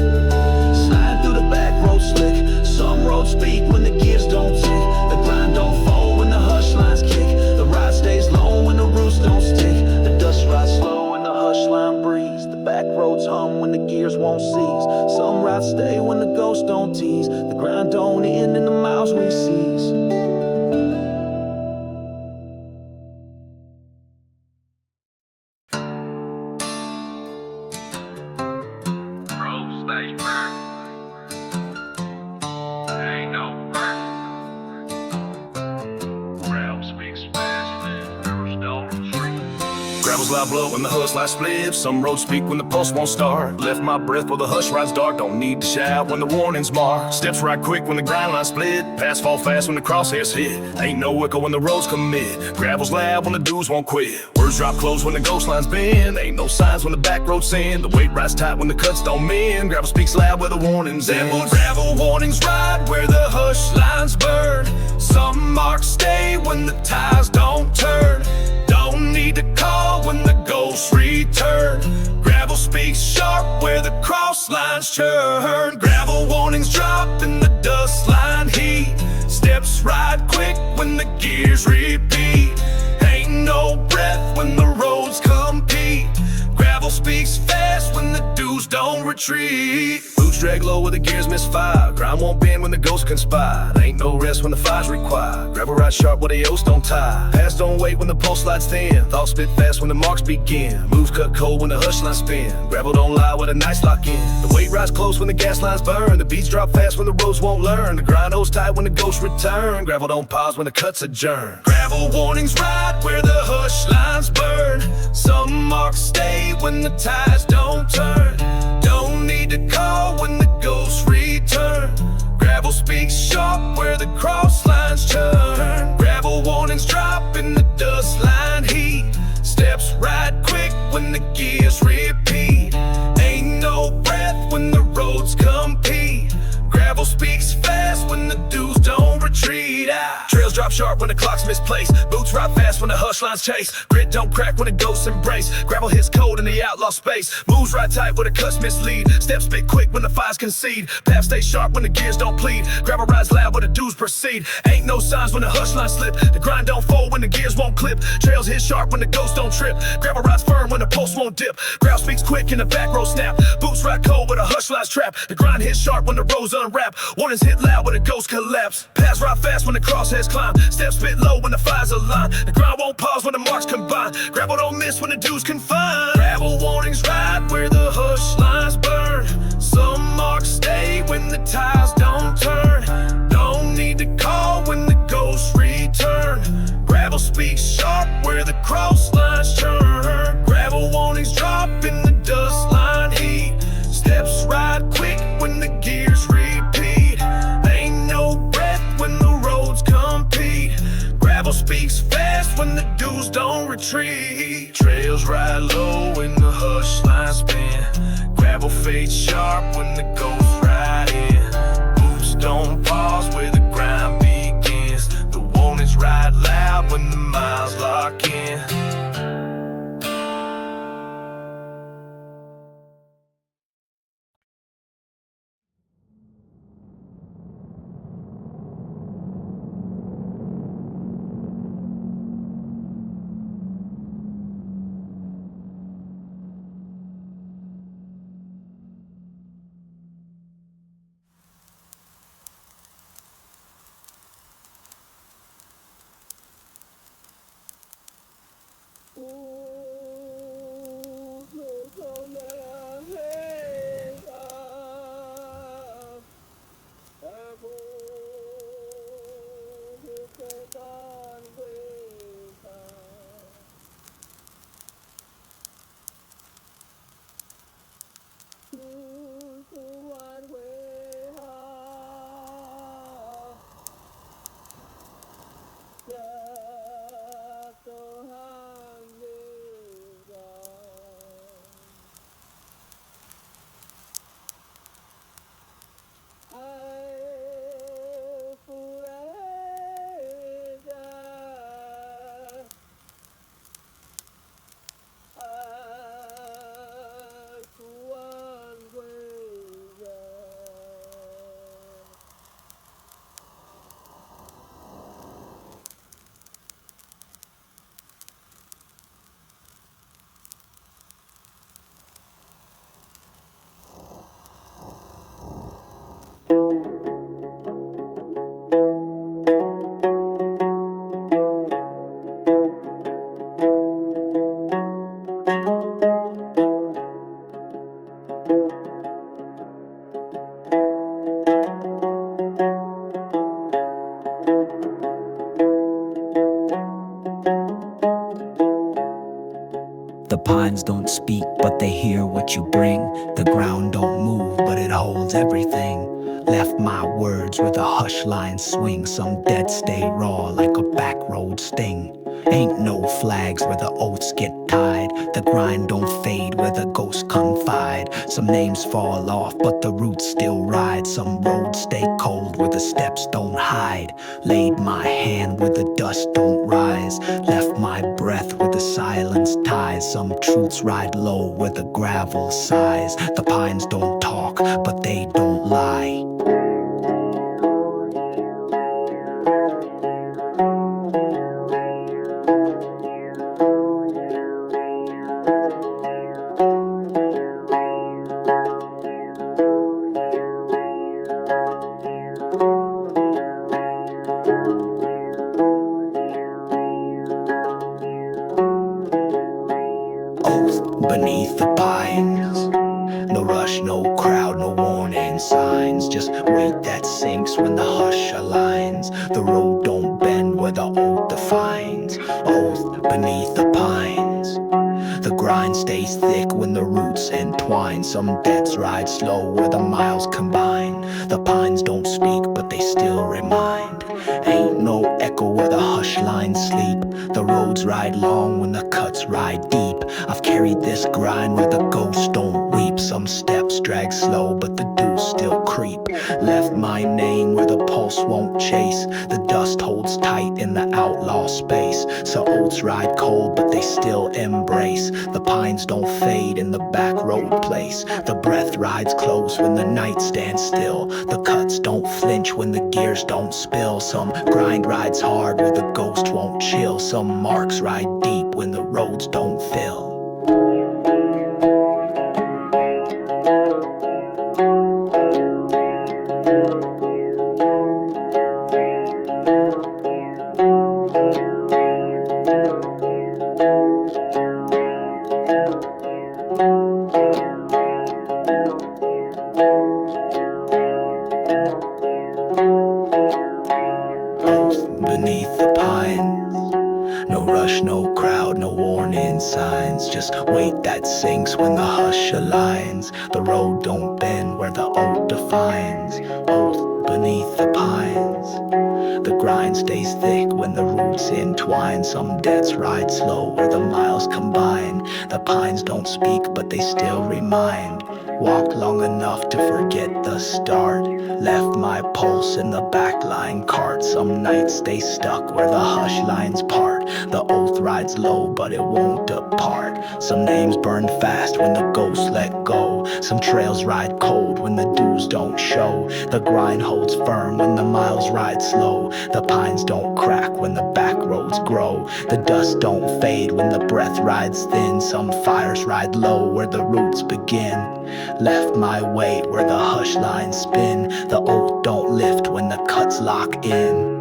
[SPEAKER 4] Sliding through the back road slick. Some roads speak when the gears don't tick. The grind don't fold when the hush lines kick. The ride stays low when the roots don't stick. The dust rides slow when the hush line breeze. The back roads hum when the gears won't cease. Some rides stay when the ghosts don't tease. The grind don't end in the miles we seize.
[SPEAKER 1] Gravel's loud blow when the hush light split. Some roads speak when the pulse won't start. Left my breath where the hush rides dark. Don't need to shout when the warning's marked. Steps ride quick when the grind line split. Paths fall fast when the crosshairs hit. Ain't no echo when the roads commit. Gravel's loud when the dudes won't quit. Words drop close when the ghost lines bend. Ain't no signs when the back roads send. The weight rides tight when the cuts don't mend. Gravel speaks loud where the warnings end. Gravel warnings ride where the hush lines burn. Some marks stay when the tires don't turn. Don't need to call when the ghosts return. Gravel speaks sharp where the cross lines churn. Gravel warnings drop in the dust line heat. Steps ride quick when the gears repeat. Ain't no breath when the roads compete. Gravel speaks fast when the dudes don't retreat. Boots drag low where the gears misfire. Grind won't bend when the ghosts conspire. Ain't no rest when the fire's required. Gravel ride sharp where the oats don't tie. Paths don't wait when the pulse slides thin. Thoughts spit fast when the marks begin. Moves cut cold when the hush lines spin. Gravel don't lie where the nights lock in. The weight rides close when the gas lines burn. The beats drop fast when the roads won't learn. The grind holds tight when the ghosts return. Gravel don't pause when the cuts adjourn. Gravel warnings ride where the hush lines burn. Some marks stay when the tides don't turn. Don't need to call when the ghosts return. Gravel speaks sharp where the cross lines churn. Gravel warnings drop in the dust line heat. Steps ride quick when the gears repeat. Ain't no breath when the roads compete. Gravel speaks fast when the dudes don't retreat. Trails
[SPEAKER 4] drop sharp when the clock's misplaced. Boots ride fast when the hush lines chase. Grit don't crack when the ghosts embrace. Gravel hits cold in the outlaw space. Moves ride tight when the cuts mislead. Steps spit quick when the fires concede. Path stay sharp when the gears don't plead. Gravel rides loud when the dudes proceed. Ain't no signs when the hush lines slip. The grind don't fold when the gears won't clip. Trails hit sharp when the ghosts don't trip. Gravel rides firm when the pulse won't dip. Ground speaks quick in the back row snap. Boots ride cold with a hush lines trap. The grind hits sharp when the roads unwrap. Warnings hit loud when the ghosts collapse. Paths ride fast when the crossheads climb. Steps spit low when the fires align. The grind won't pause when the marks combine. Gravel don't miss when the dudes confine. Gravel warnings ride where the hush lines burn. Some marks stay when the tides don't turn. Don't need to call when the ghosts return. Gravel speaks sharp where the cross lines churn. Gravel warnings drop in the dust line heat. Steps ride quick when the gears repeat. Ain't no breath when the roads compete. Gravel speaks fast when the dudes don't retreat. Trails ride low when the hush lines spin. Gravel fades sharp when the ghosts ride in. Boots don't pause where the grind begins. The warnings ride loud when the miles lock in.
[SPEAKER 5] The pines don't speak, but they hear what you bring. The ground don't move, but it holds everything. Left my words where the hush lines swing. Some dead stay raw like a backroad sting. Ain't no flags where the oaths get tied. The grind don't fade where the ghosts confide. Some names fall off, but the roots still ride. Some roads stay cold where the steps don't hide. Laid my hand where the dust don't rise. Left my breath where the silence ties. Some truths ride low where the gravel sighs. The pines don't talk, but they don't lie. Beneath the pines, no rush, no crowd, no warning signs. Just weight that sinks when the hush aligns. The road don't bend where the oath defines. Oath beneath the pines. The grind stays thick when the roots entwine. Some debts ride slow where the miles combine. The pines don't speak, but they still remind. Ain't no echo where the hush lines sleep. The roads ride long when the cuts ride deep. I've carried this grind where the ghosts don't weep. Some steps drag slow, but the dews still creep. Left my name where the pulse won't chase. The dust holds tight still embrace. The pines don't fade in the back road place. The breath rides close when the night stands still. The cuts don't flinch when the gears don't spill. Some grind rides hard where the ghost won't chill. Some marks ride deep when the roads don't fill. Beneath the pines, no rush, no crowd, no warning signs. Just weight that sinks when the hush aligns. The road don't bend where the oath defines. Oath beneath the pines. The grind stays thick when the roots entwine. Some debts ride slow where the miles combine. The pines don't speak but they still remind. Walked long enough to forget the start. Left my pulse in the backline cart. Some nights stay stuck where the hush lines part. The oath rides low but it won't depart. Some names burn fast when the ghosts let go. Some trails ride cold when the dues don't show. The grind holds firm when the miles ride slow. The pines don't crack when the back roads grow. The dust don't fade when the breath rides thin. Some fires ride low where the roots begin. Left my weight where the hush lines spin. The oath don't lift when the cuts lock in.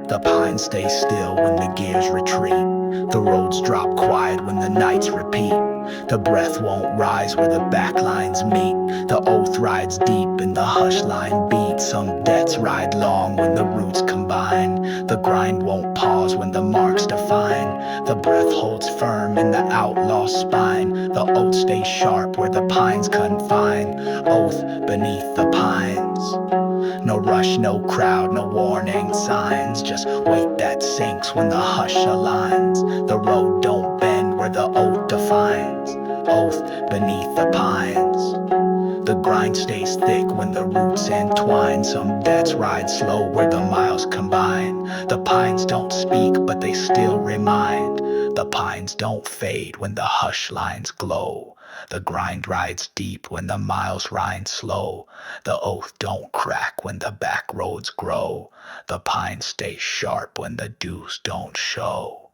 [SPEAKER 5] The pines stay still when the gears retreat. The roads drop quiet when the nights repeat. The breath won't rise where the backlines meet. The oath rides deep and the hush line beats. Some debts ride long when the roots combine. The grind won't pause when the marks define. The breath holds firm in the outlaw spine. The oath stays sharp where the pines confine. Oath beneath the pines. No rush, no crowd, no warning signs. Just weight that sinks when the hush aligns. The road don't bend where the oath defines. Oath beneath the pines. The grind stays thick when the roots entwine. Some debts ride slow where the miles combine. The pines don't speak but they still remind. The pines don't fade when the hush lines glow. The grind rides deep when the miles ride slow. The oath don't crack when the back roads grow. The pines stay sharp when the dews don't show.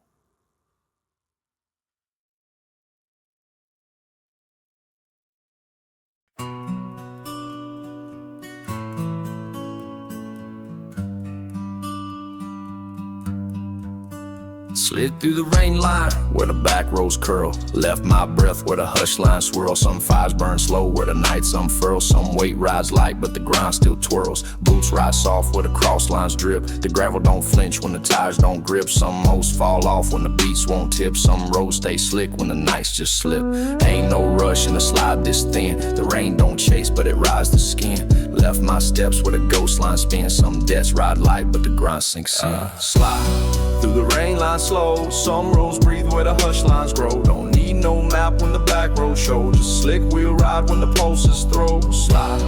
[SPEAKER 3] Slid through the rain line where the back rows curl. Left my breath where the hush lines swirl. Some fires burn slow where the nights unfurl. Some weight rides light but the grind still twirls. Boots ride soft where the cross lines drip. The gravel don't flinch when the tires don't grip. Some mosts fall off when the beats won't tip. Some roads stay slick when the nights just slip. Ain't no rush in the slide this thin. The rain don't chase but it rides the skin. Left my steps where the ghost line spin. Some debts ride light but the grind sinks in. Slide through the rain line slow. Some roads breathe where the hush lines grow. Don't need no map when the back road show. Just slick wheel ride when the pulses throw. Slide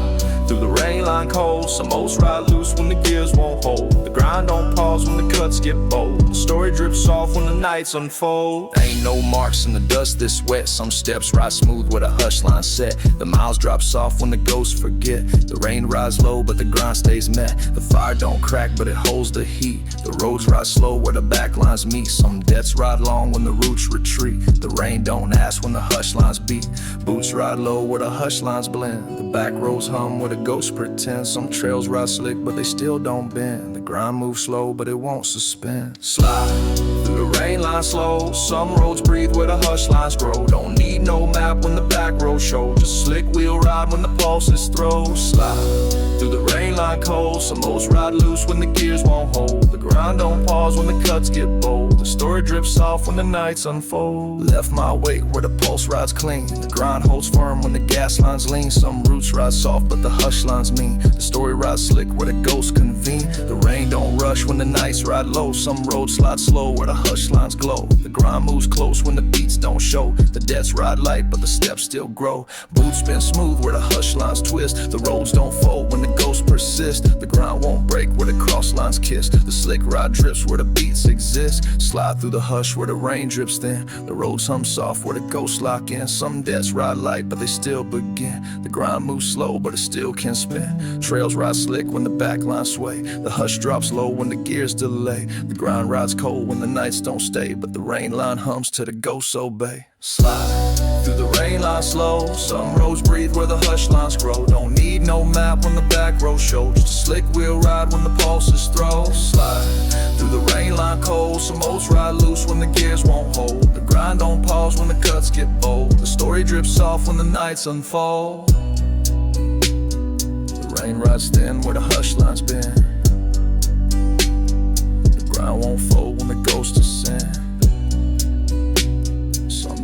[SPEAKER 3] through the rain line cold. Some oats ride loose when the gears won't hold. The grind don't pause when the cuts get bold. The story drips off when the nights unfold. Ain't no marks in the dust this wet. Some steps ride smooth where the hush line set. The miles drop soft when the ghosts forget. The rain rides low but the grind stays met. The fire don't crack but it holds the heat. The roads ride slow where the back lines meet. Some debts ride long when the roots retreat. The rain don't ask when the hush lines beat. Boots ride low where the hush lines blend. The back roads hum where the ghosts pretend. Some trails ride slick but they still don't bend. The grind moves slow but it won't suspend. Slide through the rain line slow. Some roads breathe where the hush lines grow. Don't need no map when the back road show. Just slick wheel ride when the pulses throw. Slide through the rain line cold. Some oats ride loose when the gears won't hold. The grind don't pause
[SPEAKER 4] pause when the cuts get bold. The story drips off when the nights unfold. Left my wake where the pulse rides clean. The grind holds firm when the gas lines lean. Some roots ride soft but the hush lines mean. The story rides slick where the ghosts convene. The rain don't rush when the nights ride low. Some roads slide slow where the hush lines glow. The grind moves close when the beats don't show. The debts ride light but the steps still grow. Boots spin smooth where the hush lines twist. The roads don't fold when the ghosts persist. The grind won't break where the cross lines kiss. The slick ride drips where the beats exist. Slide through the hush where the rain drips thin. The roads hum soft where the ghosts lock in. Some debts ride light but they still begin. The grind moves slow but it still can spin. Trails ride slick when the back lines sway. The hush drops low when the gears delay. The grind rides cold when the nights don't stay. But the rain line hums till the ghosts obey. Slide through the rain line slow. Some roads breathe where the hush lines grow. Don't need no map when the back road show. Just a slick wheel ride when the pulses throw. Slide through the rain line cold. Some oats ride loose when the gears won't hold. The grind don't pause when the cuts get bold. The story drips off when the nights unfold. The rain rides thin where the hush lines bend. The grind won't fold when the ghosts descend.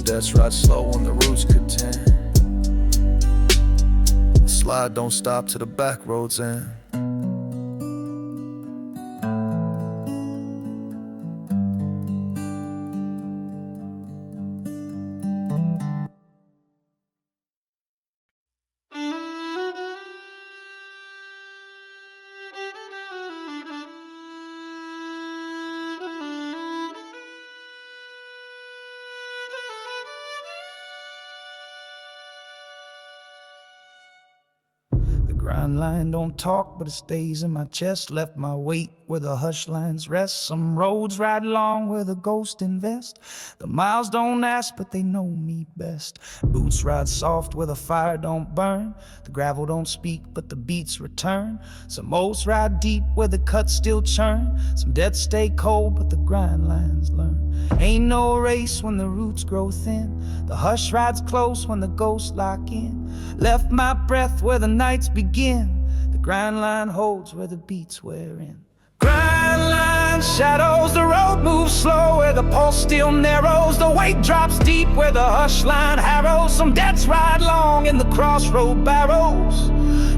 [SPEAKER 4] Debts ride slow when the roots contend. The slide don't stop till the back roads end. Grind line don't talk, but it stays in my chest. Left my weight where the hush lines rest. Some roads ride long where the ghosts invest. The miles don't ask, but they know me best. Boots ride soft where the fire don't burn. The gravel don't speak, but the beats return. Some oats ride deep where the cuts still churn. Some debts stay cold, but the grind lines learn. Ain't no race when the roots grow thin. The hush rides close when the ghosts lock in. Left my breath where the nights begin. The grind line holds where the beats wear in. Grind line shadows, the road moves slow where the pulse still narrows. The weight drops deep where the hush line harrows. Some debts ride long in the crossroad barrows.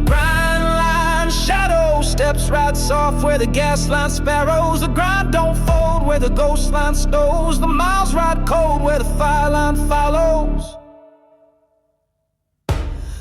[SPEAKER 4] Grind line shadows, steps ride soft where the gas line sparrows. The grind don't fold where the ghost line stows. The miles ride cold where the fire line follows.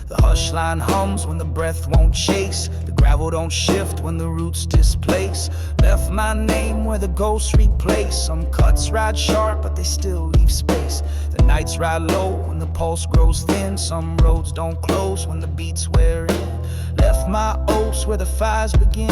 [SPEAKER 4] The hush line hums when the breath won't chase. The gravel don't shift when the roots displace. Left my name where the ghosts replace. Some cuts ride sharp but they still leave space. The nights ride low when the pulse grows thin. Some roads don't close when the beats wear in. Left my oats where the fires begin.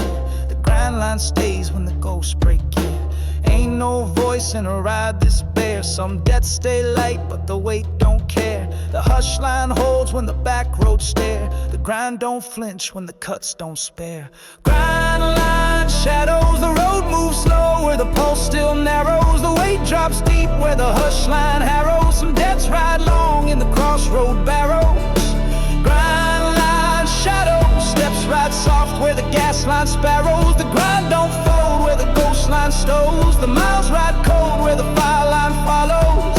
[SPEAKER 4] The grind line stays when the ghosts break in. Ain't no voice in a ride this bare. Some debts stay light but the weight don't care. The hush line holds when the back roads stare. The grind don't flinch when the cuts don't spare. Grind line shadows, the road moves slow where the pulse still narrows. The weight drops deep where the hush line harrows. Some debts ride long in the crossroad barrows. Grind line shadows, steps ride soft where the gas line sparrows. The grind don't fold where the ghost line stows. The miles ride cold where the fire line follows.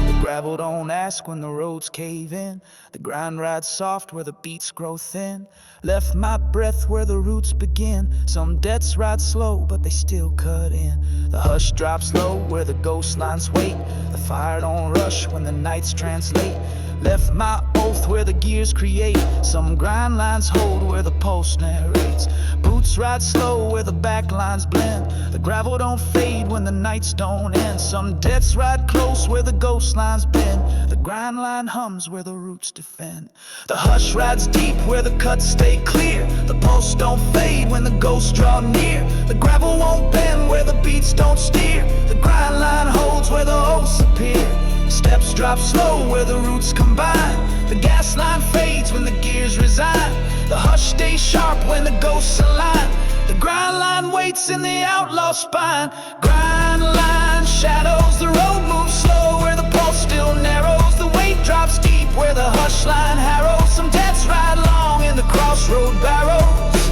[SPEAKER 4] The gravel don't ask when the roads cave in. The grind rides soft where the beats grow thin. Left my breath where the roots begin. Some debts ride slow but they still cut in. The hush drops low where the ghost lines wait. The fire don't rush when the nights translate. Left my oath where the gears create. Some grind lines hold where the pulse narrates. Boots ride slow where the back lines blend. The gravel don't fade when the nights don't end. Some debts ride close where the ghost lines bend. The grind line hums where the roots defend. The hush rides deep where the cuts stay clear. The pulse don't fade when the ghosts draw near. The gravel won't bend where the beats don't steer. The grind line holds where the oaths appear. Steps drop slow where the roots combine. The gas line fades when the gears resign. The hush stays sharp when the ghosts align. The grind line waits in the outlaw spine. Grind line shadows, the road moves slow where the pulse still narrows. The weight drops deep where the hush line harrows. Some debts ride long in the crossroad barrows.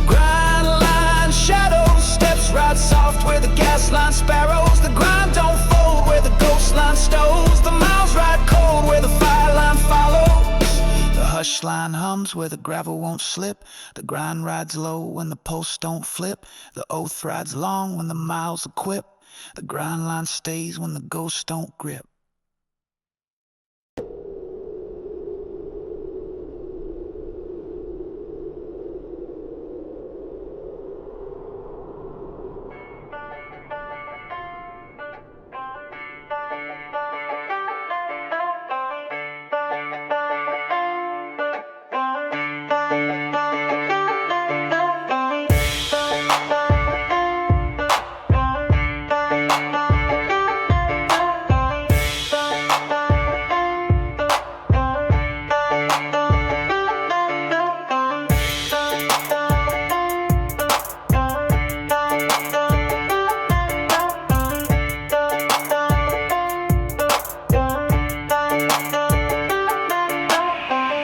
[SPEAKER 4] Grind line shadows, steps ride soft where the gas line sparrows. The grind don't fold where the ghost line stows. The miles ride cold where the fire line follows. The hush line hums where the gravel won't slip. The grind rides low when the posts don't flip. The oath rides long when the miles equip. The grind line stays when the ghosts don't grip.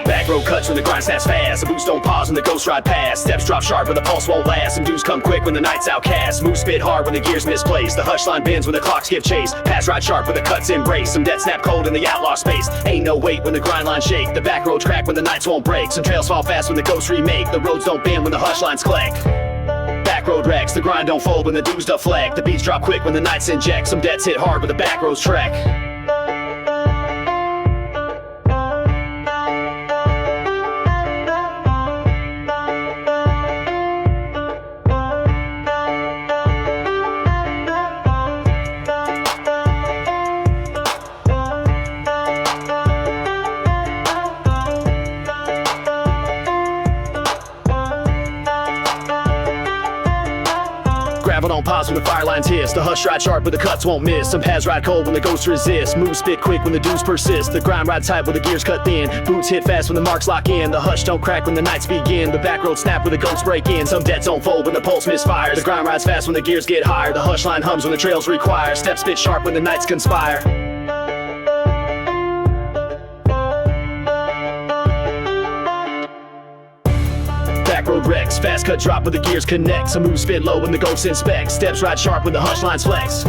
[SPEAKER 6] Backroad cuts when the grind snaps fast. The boots don't pause when the ghosts ride past. Steps drop sharp when the pulse won't last. Some dudes come quick when the night's outcast. Moves spit hard when the gear's misplaced. The hush line bends when the clocks give chase. Pass ride sharp when the cuts embrace. Some dead snap cold in the outlaw space. Ain't no weight when the grind lines shake. The back roads crack when the nights won't break. Some trails fall fast when the ghosts remake. The roads don't bend when the hush lines click. Backroad wrecks, the grind don't fold when the dues deflect. The beats drop quick when the nights inject. Some deads hit hard with the back roads trek. Gravel don't pause when the fire lines hiss. The hush ride sharp when the cuts won't miss. Some paths ride cold when the ghosts resist. Moves spit quick when the dues persist. The grind ride tight when the gears cut thin. Boots hit fast when the marks lock in. The hush don't crack when the nights begin. The back road snap when the ghosts break in. Some deads don't fold when the pulse misfires. The grind rides fast when the gears get higher. The hush line hums when the trails require. Steps spit sharp when the nights conspire. Backroad wrecks, fast cut drop when the gears connect. Some moves spit low when the ghosts inspect. Steps ride sharp when the hush lines flex.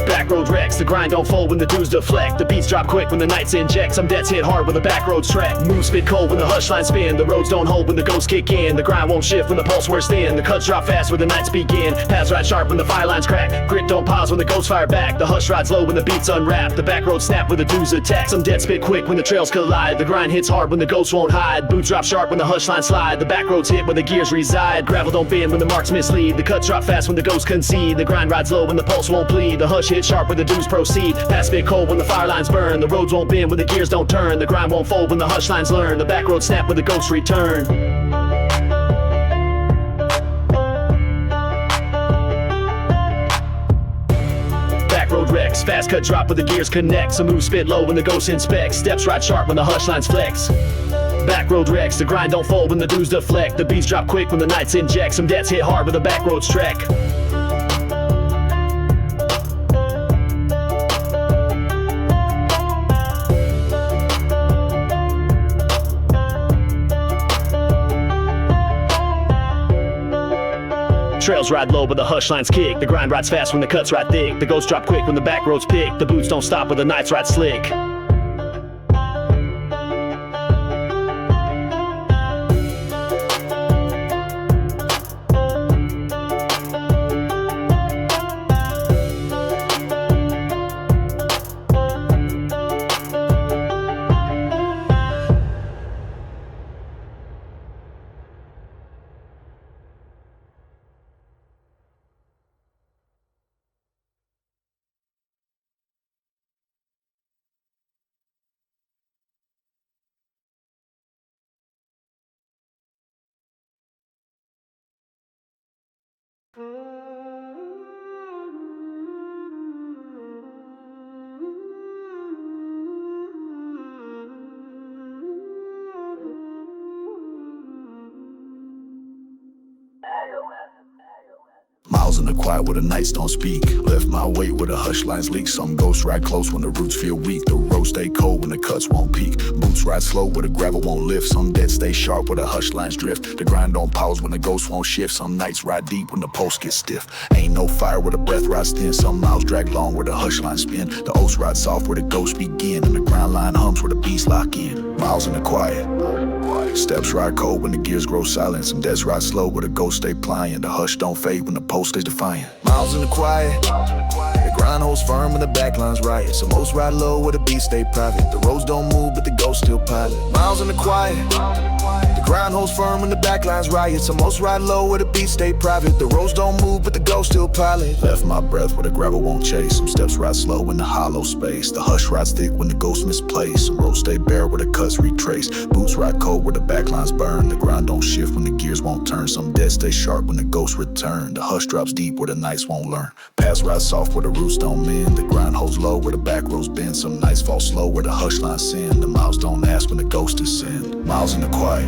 [SPEAKER 6] Backroad wrecks, the grind don't fold when the dues deflect. The beats drop quick when the nights inject. Some deads hit hard when the back roads trek. Moves spit cold when the hush lines spin. The roads don't hold when the ghosts kick in. The grind won't shift when the pulse wears thin. The cuts drop fast when the nights begin. Paths ride sharp when the fire lines crack. Grit don't pause when the ghosts fire back. The hush rides low when the beats unwrap. The back roads snap when the dues attack. Some deads spit quick when the trails collide. The grind hits hard when the ghosts won't hide. Boots drop sharp when the hush lines slide. The back roads hit where the gears reside. Gravel don't bend when the marks mislead. The cuts drop fast when the ghosts concede. The grind rides low when the pulse won't bleed. The hush hits sharp when the dues proceed. Paths spit cold when the fire lines burn. The roads won't bend when the gears don't turn. The grind won't fold when the hush lines learn. The back roads snap when the ghosts return. Backroad wrecks, fast cut drop when the gears connect. Some moves spit low when the ghosts inspect. Steps ride sharp when the hush lines flex. Backroad wrecks, the grind don't fold when the dues deflect. The beats drop quick when the nights inject. Some deads hit hard when the back roads trek. Trails ride low but the hush lines kick. The grind rides fast when the cuts ride thick. The ghosts drop quick when the back roads pick. The boots don't stop when the nights ride slick.
[SPEAKER 7] Miles in the quiet where the nights don't speak. Left my weight where the hush lines leak. Some ghosts ride close when the roots feel weak. The road stay cold when the cuts won't peak. Boots ride slow where the gravel won't lift. Some dead stay sharp where the hush lines drift. The grind don't pause when the ghosts won't shift. Some nights ride deep when the post gets stiff. Ain't no fire where the breath rides thin. Some miles drag long where the hush lines spin. The oats ride soft where the ghosts begin. And the ground line hums where the beats lock in. Miles in the quiet. Steps ride cold when the gears grow silent. Some deaths ride slow where the ghosts stay pliant. The hush don't fade when the post stays defiant. Miles in the quiet. The grind holds firm when the backlines riot. Some oats ride low where the beats stay private. The roads don't move but the ghosts still pilot. Miles in the quiet. The grind holds firm when the backlines riot. Some oats ride low where the beats stay private. The roads don't move but the ghosts still pilot. Left my breath where the gravel won't chase. Some steps ride slow in the hollow space. The hush rides thick when the ghosts misplace. Some roads stay bare where the cuts retrace. Boots ride cold where the backlines burn. The ground don't shift when the gears won't turn. Some dead stay sharp when the ghosts return. The hush drops deep where the nights won't learn. Paths ride soft where the roots don't mend. The grind holds low where the back roads bend. Some nights fall slow where the hush lines send. The miles don't ask when the ghosts descend. Miles in the quiet.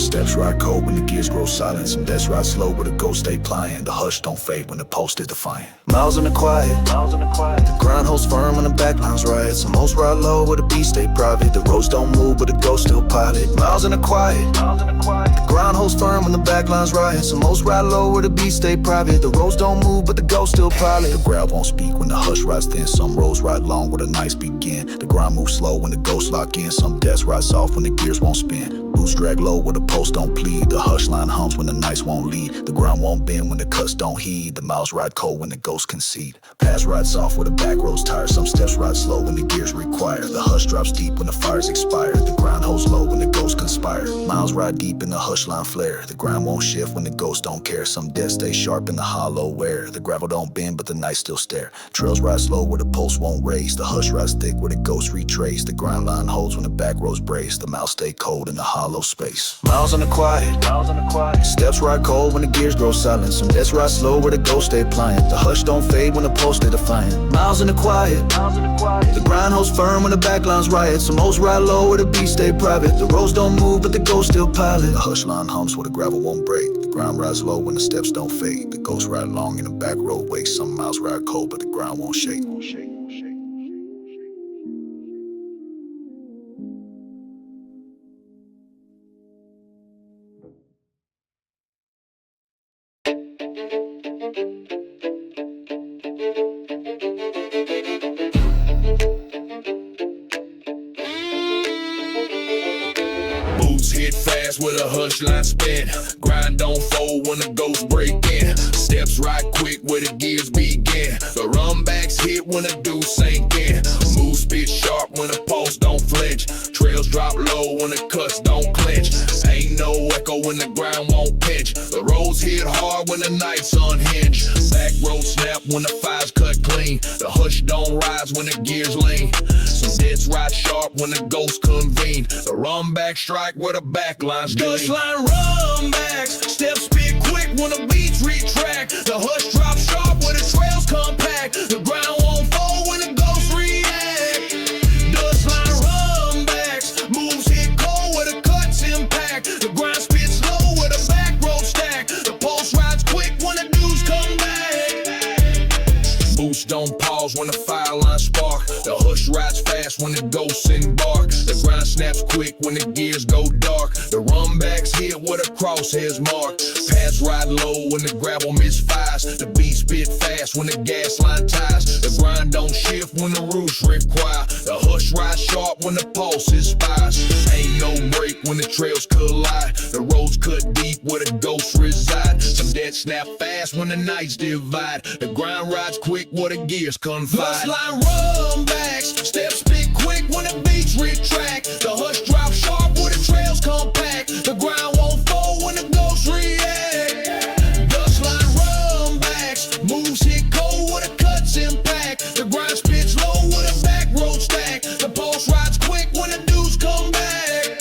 [SPEAKER 7] Steps ride cold when the gears grow silent. Some deaths ride slow where the ghosts stay pliant. The hush don't fade when the post is defiant. Miles in the quiet. The grind holds firm when the backlines riot. Some oats ride low where the beats stay private. The roads don't move but the ghosts still pilot. Miles in the quiet. The grind holds firm when the backlines riot. Some oats ride low where the beats stay private. The roads don't move but the ghosts still pilot. The ground won't speak when the hush rides thin. Some roads ride long where the nights begin. The grind moves slow when the ghosts lock in. Some deaths ride soft when the gears won't spin. Boots drag low where the posts don't plead. The hush line hums when the nights won't lead. The ground won't bend when the cuts don't heed. The miles ride cold when the ghosts concede. Paths ride soft where the back roads tire. Some steps ride slow when the gears require. The hush drops deep when the fires expire. The ground holds low when the ghosts conspire. Miles ride deep in the hush line flare. The ground won't shift when the ghosts don't care. Some deaths stay sharp in the hollow wear. The gravel don't bend but the nights still stare. Trails ride slow where the pulse won't raise. The hush rides thick where the ghosts retrace. The ground line holds when the back roads brace. The miles stay cold in the hollow space. Miles in the quiet. Steps ride cold when the gears grow silent. Some deaths ride slow where the ghosts stay pliant. The hush don't fade when the post stay defiant. Miles in the quiet. The grind holds firm when the backlines riot. Some oats ride low where the beats stay private. The roads don't move but the ghosts still pilot. The hush line hums where the gravel won't break. The ground rides low when the steps don't fade. The ghosts ride long in the back roadway. Some miles ride cold but the ground won't shake.
[SPEAKER 3] Boots hit fast with a hush line spin. Grind don't fold when the ghosts break in. Steps ride quick where the gears begin. The runbacks hit when the deuce sink in. Moves spit sharp when the post don't flinch. Trails drop low when the cuts don't clinch. Ain't no echo when the ground won't pinch. The roads hit hard when the nights unhinged. Back road snap when the fires cut clean. The hush don't rise when the gears lean. Some deads ride sharp when the ghosts convene. The runback strike where the backlines gleam. Gush line runbacks, steps spit quick when the beats retract. The hush drop sharp when the trails compact. The ground won't fold when the ghosts react. Dust line runbacks, moves hit cold where the cuts impact. The grind spits low where the back road stack. The post rides quick when the dudes come back. Boots don't pause when the fire line spark. The hush rides fast when the ghosts embark. The grind snaps quick when the gears go dark. The runbacks hit where the crosshairs mark. Paths ride low when the gravel misfires. The beat spit fast when the gas line ties. The grind don't shift when the roofs require. The hush rides sharp when the pulse inspires. Ain't no break when the trails collide. The roads cut deep where the ghosts reside. Some dead snap fast when the nights divide. The grind rides quick where the gears confide. Bus line runbacks, steps spit quick when the beats retract. The hush drop sharp where the trails compact. The ground won't fold when the ghosts react. Dust line runbacks, moves hit cold where the cuts impact. The grind spits low where the back road stack. The pulse rides quick when the dudes come back.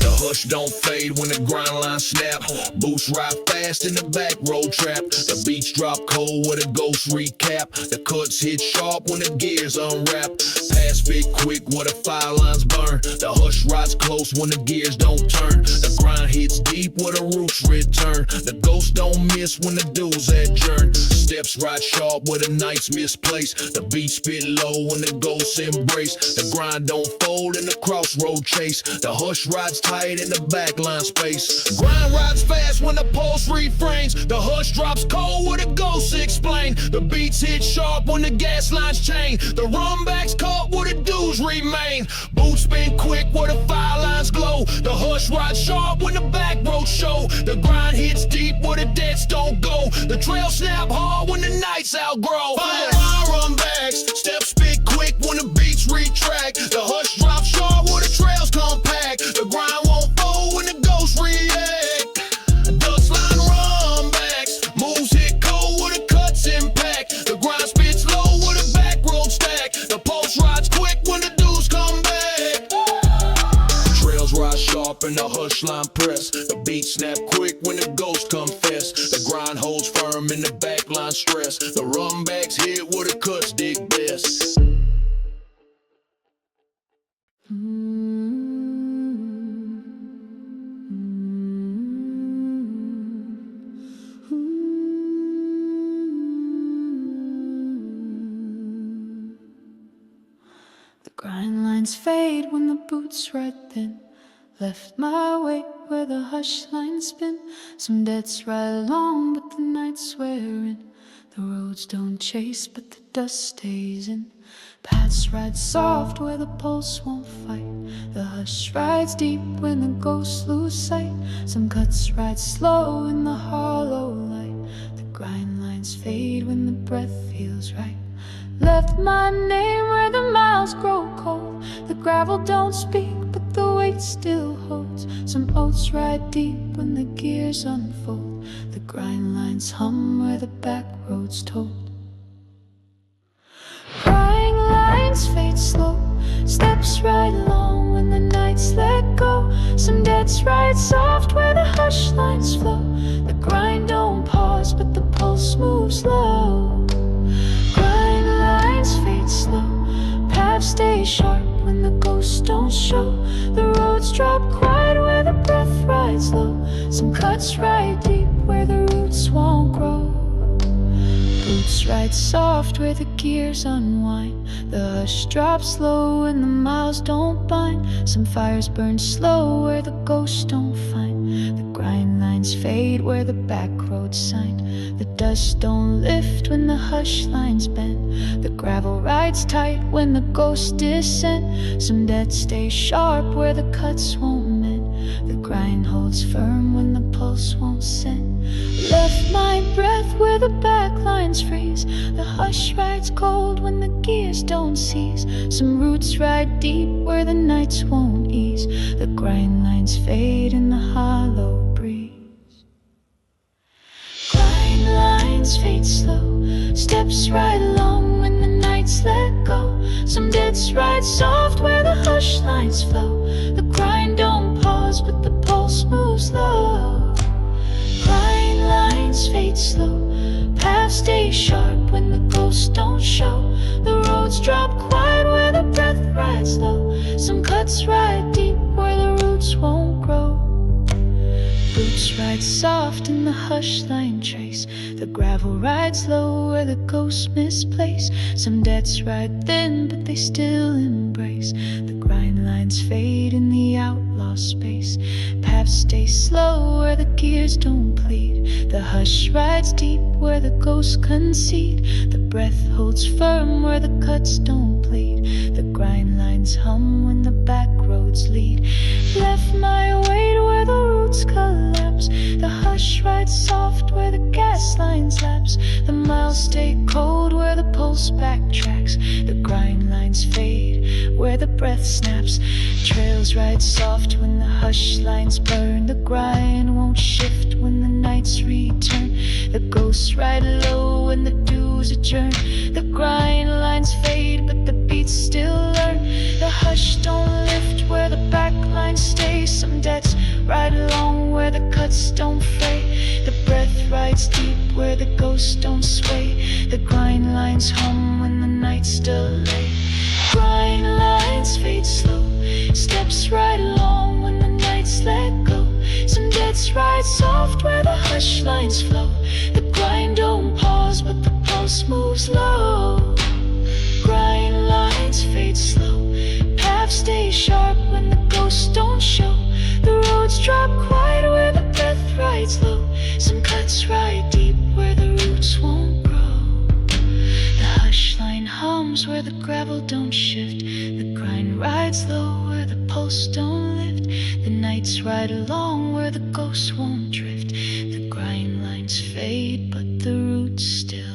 [SPEAKER 3] The hush don't fade when the grind line snap. Boots ride fast
[SPEAKER 8] fast in the back road trap. The beats drop cold with a ghost recap. The cuts hit sharp when the gears unwrap. Pass big quick where the fire lines burn. The hush rides close when the gears don't turn. The grind hits deep where the roots return. The ghost don't miss when the dudes adjourn. Steps ride sharp where the nights misplaced. The beat spit low when the ghosts embrace. The grind don't fold in the crossroad chase. The hush rides tight in the backline space. Grind rides fast when the pulse refrains. The hush drops cold where the ghosts explain. The beats hit sharp when the gas lines chain. The runbacks caught where the dudes remain. Boots spin quick where the fire lines glow. The hush rides sharp when the back road show. The grind hits deep where the debts don't go. The trail snap hard when the nights outgrow. Fire runbacks, steps spit quick when the beats retract. The hush drops sharp where the trails compact. The grind won't fold when the ghosts react. Dust line runbacks, moves hit cold where the cuts impact. The grind spits low where the back road stack. The pulse rides quick when the dudes come back. The trails ride sharp and the hush line press. The beat snap quick when the ghosts confess. The grind holds firm in the back line stress. The runbacks hit where the cuts dig best.
[SPEAKER 9] The grind lines fade when the boots ride thin. Left my weight where the hush lines spin. Some debts ride long, but the nights wear in. The roads don't chase, but the dust stays in. Paths ride soft where the pulse won't fight. The hush rides deep when the ghosts lose sight. Some cuts ride slow in the hollow light. The grind lines fade when the breath feels right. Left my name where the miles grow cold. The gravel don't speak, but the weight still holds. Some oats ride deep when the gears unfold. The grind lines hum where the back road's told. Crying lines fade slow. Steps ride long when the nights let go. Some debts ride soft where the hush lines flow. The grind don't pause, but the pulse moves slow. Grind lines fade slow. Paths stay sharp when the ghosts don't show. The roads drop quiet where the breath rides low. Some cuts ride deep where the roots won't grow. Boots ride soft where the gears unwind. The hush drops low and the miles don't bind. Some fires burn slow where the ghosts don't find. The grind lines fade where the back road's signed. The dust don't lift when the hush lines bend. The gravel rides tight when the ghosts descend. Some debts stay sharp where the cuts won't mend. The grind holds firm when the pulse won't send. Left my breath where the back lines freeze. The hush rides cold when the gears don't cease. Some roots ride deep where the nights won't ease. The grind lines fade in the hollow breeze. Grind lines fade slow. Steps ride long when the nights let go. Some debts ride soft where the hush lines flow. The grind don't pause, but the pulse moves low. Grind lines fade slow. Paths stay sharp when the ghosts don't show. The roads drop quiet where the breath rides low. Some cuts ride deep where the roots won't grow. Boots ride soft in the hush line trace. The gravel rides low where the ghosts misplace. Some debts ride thin, but they still embrace. The grind lines fade in the outlaw space. Paths stay slow where the gears don't plead. The hush rides deep where the ghosts concede. The breath holds firm where the cuts don't bleed. The grind lines hum when the back roads lead. Left my weight where the roots collapse. The hush rides soft where the gas lines lapse. The miles stay cold where the pulse backtracks. The grind lines fade where the breath snaps. Trails ride soft when the hush lines burn. The grind won't shift when the nights return. The ghosts ride low when the dews adjourn. The grind lines fade but the beats still learn. The hush don't lift where the back lines stay. Some debts ride along where the cuts don't fray. The breath rides deep where the ghosts don't sway. The grind lines hum when the nights delay. Grind lines fade slow. Steps ride along when the nights let go. Some debts ride soft where the hush lines flow. The grind don't pause but the pulse moves low. Grind lines fade slow. Paths stay sharp when the ghosts don't show. The roads drop quiet where the breath rides low. Some cuts ride deep where the roots won't grow. The hush line hums where the gravel don't shift. The grind rides low where the pulse don't lift. The nights ride along where the ghosts won't drift. The grind lines fade but the roots still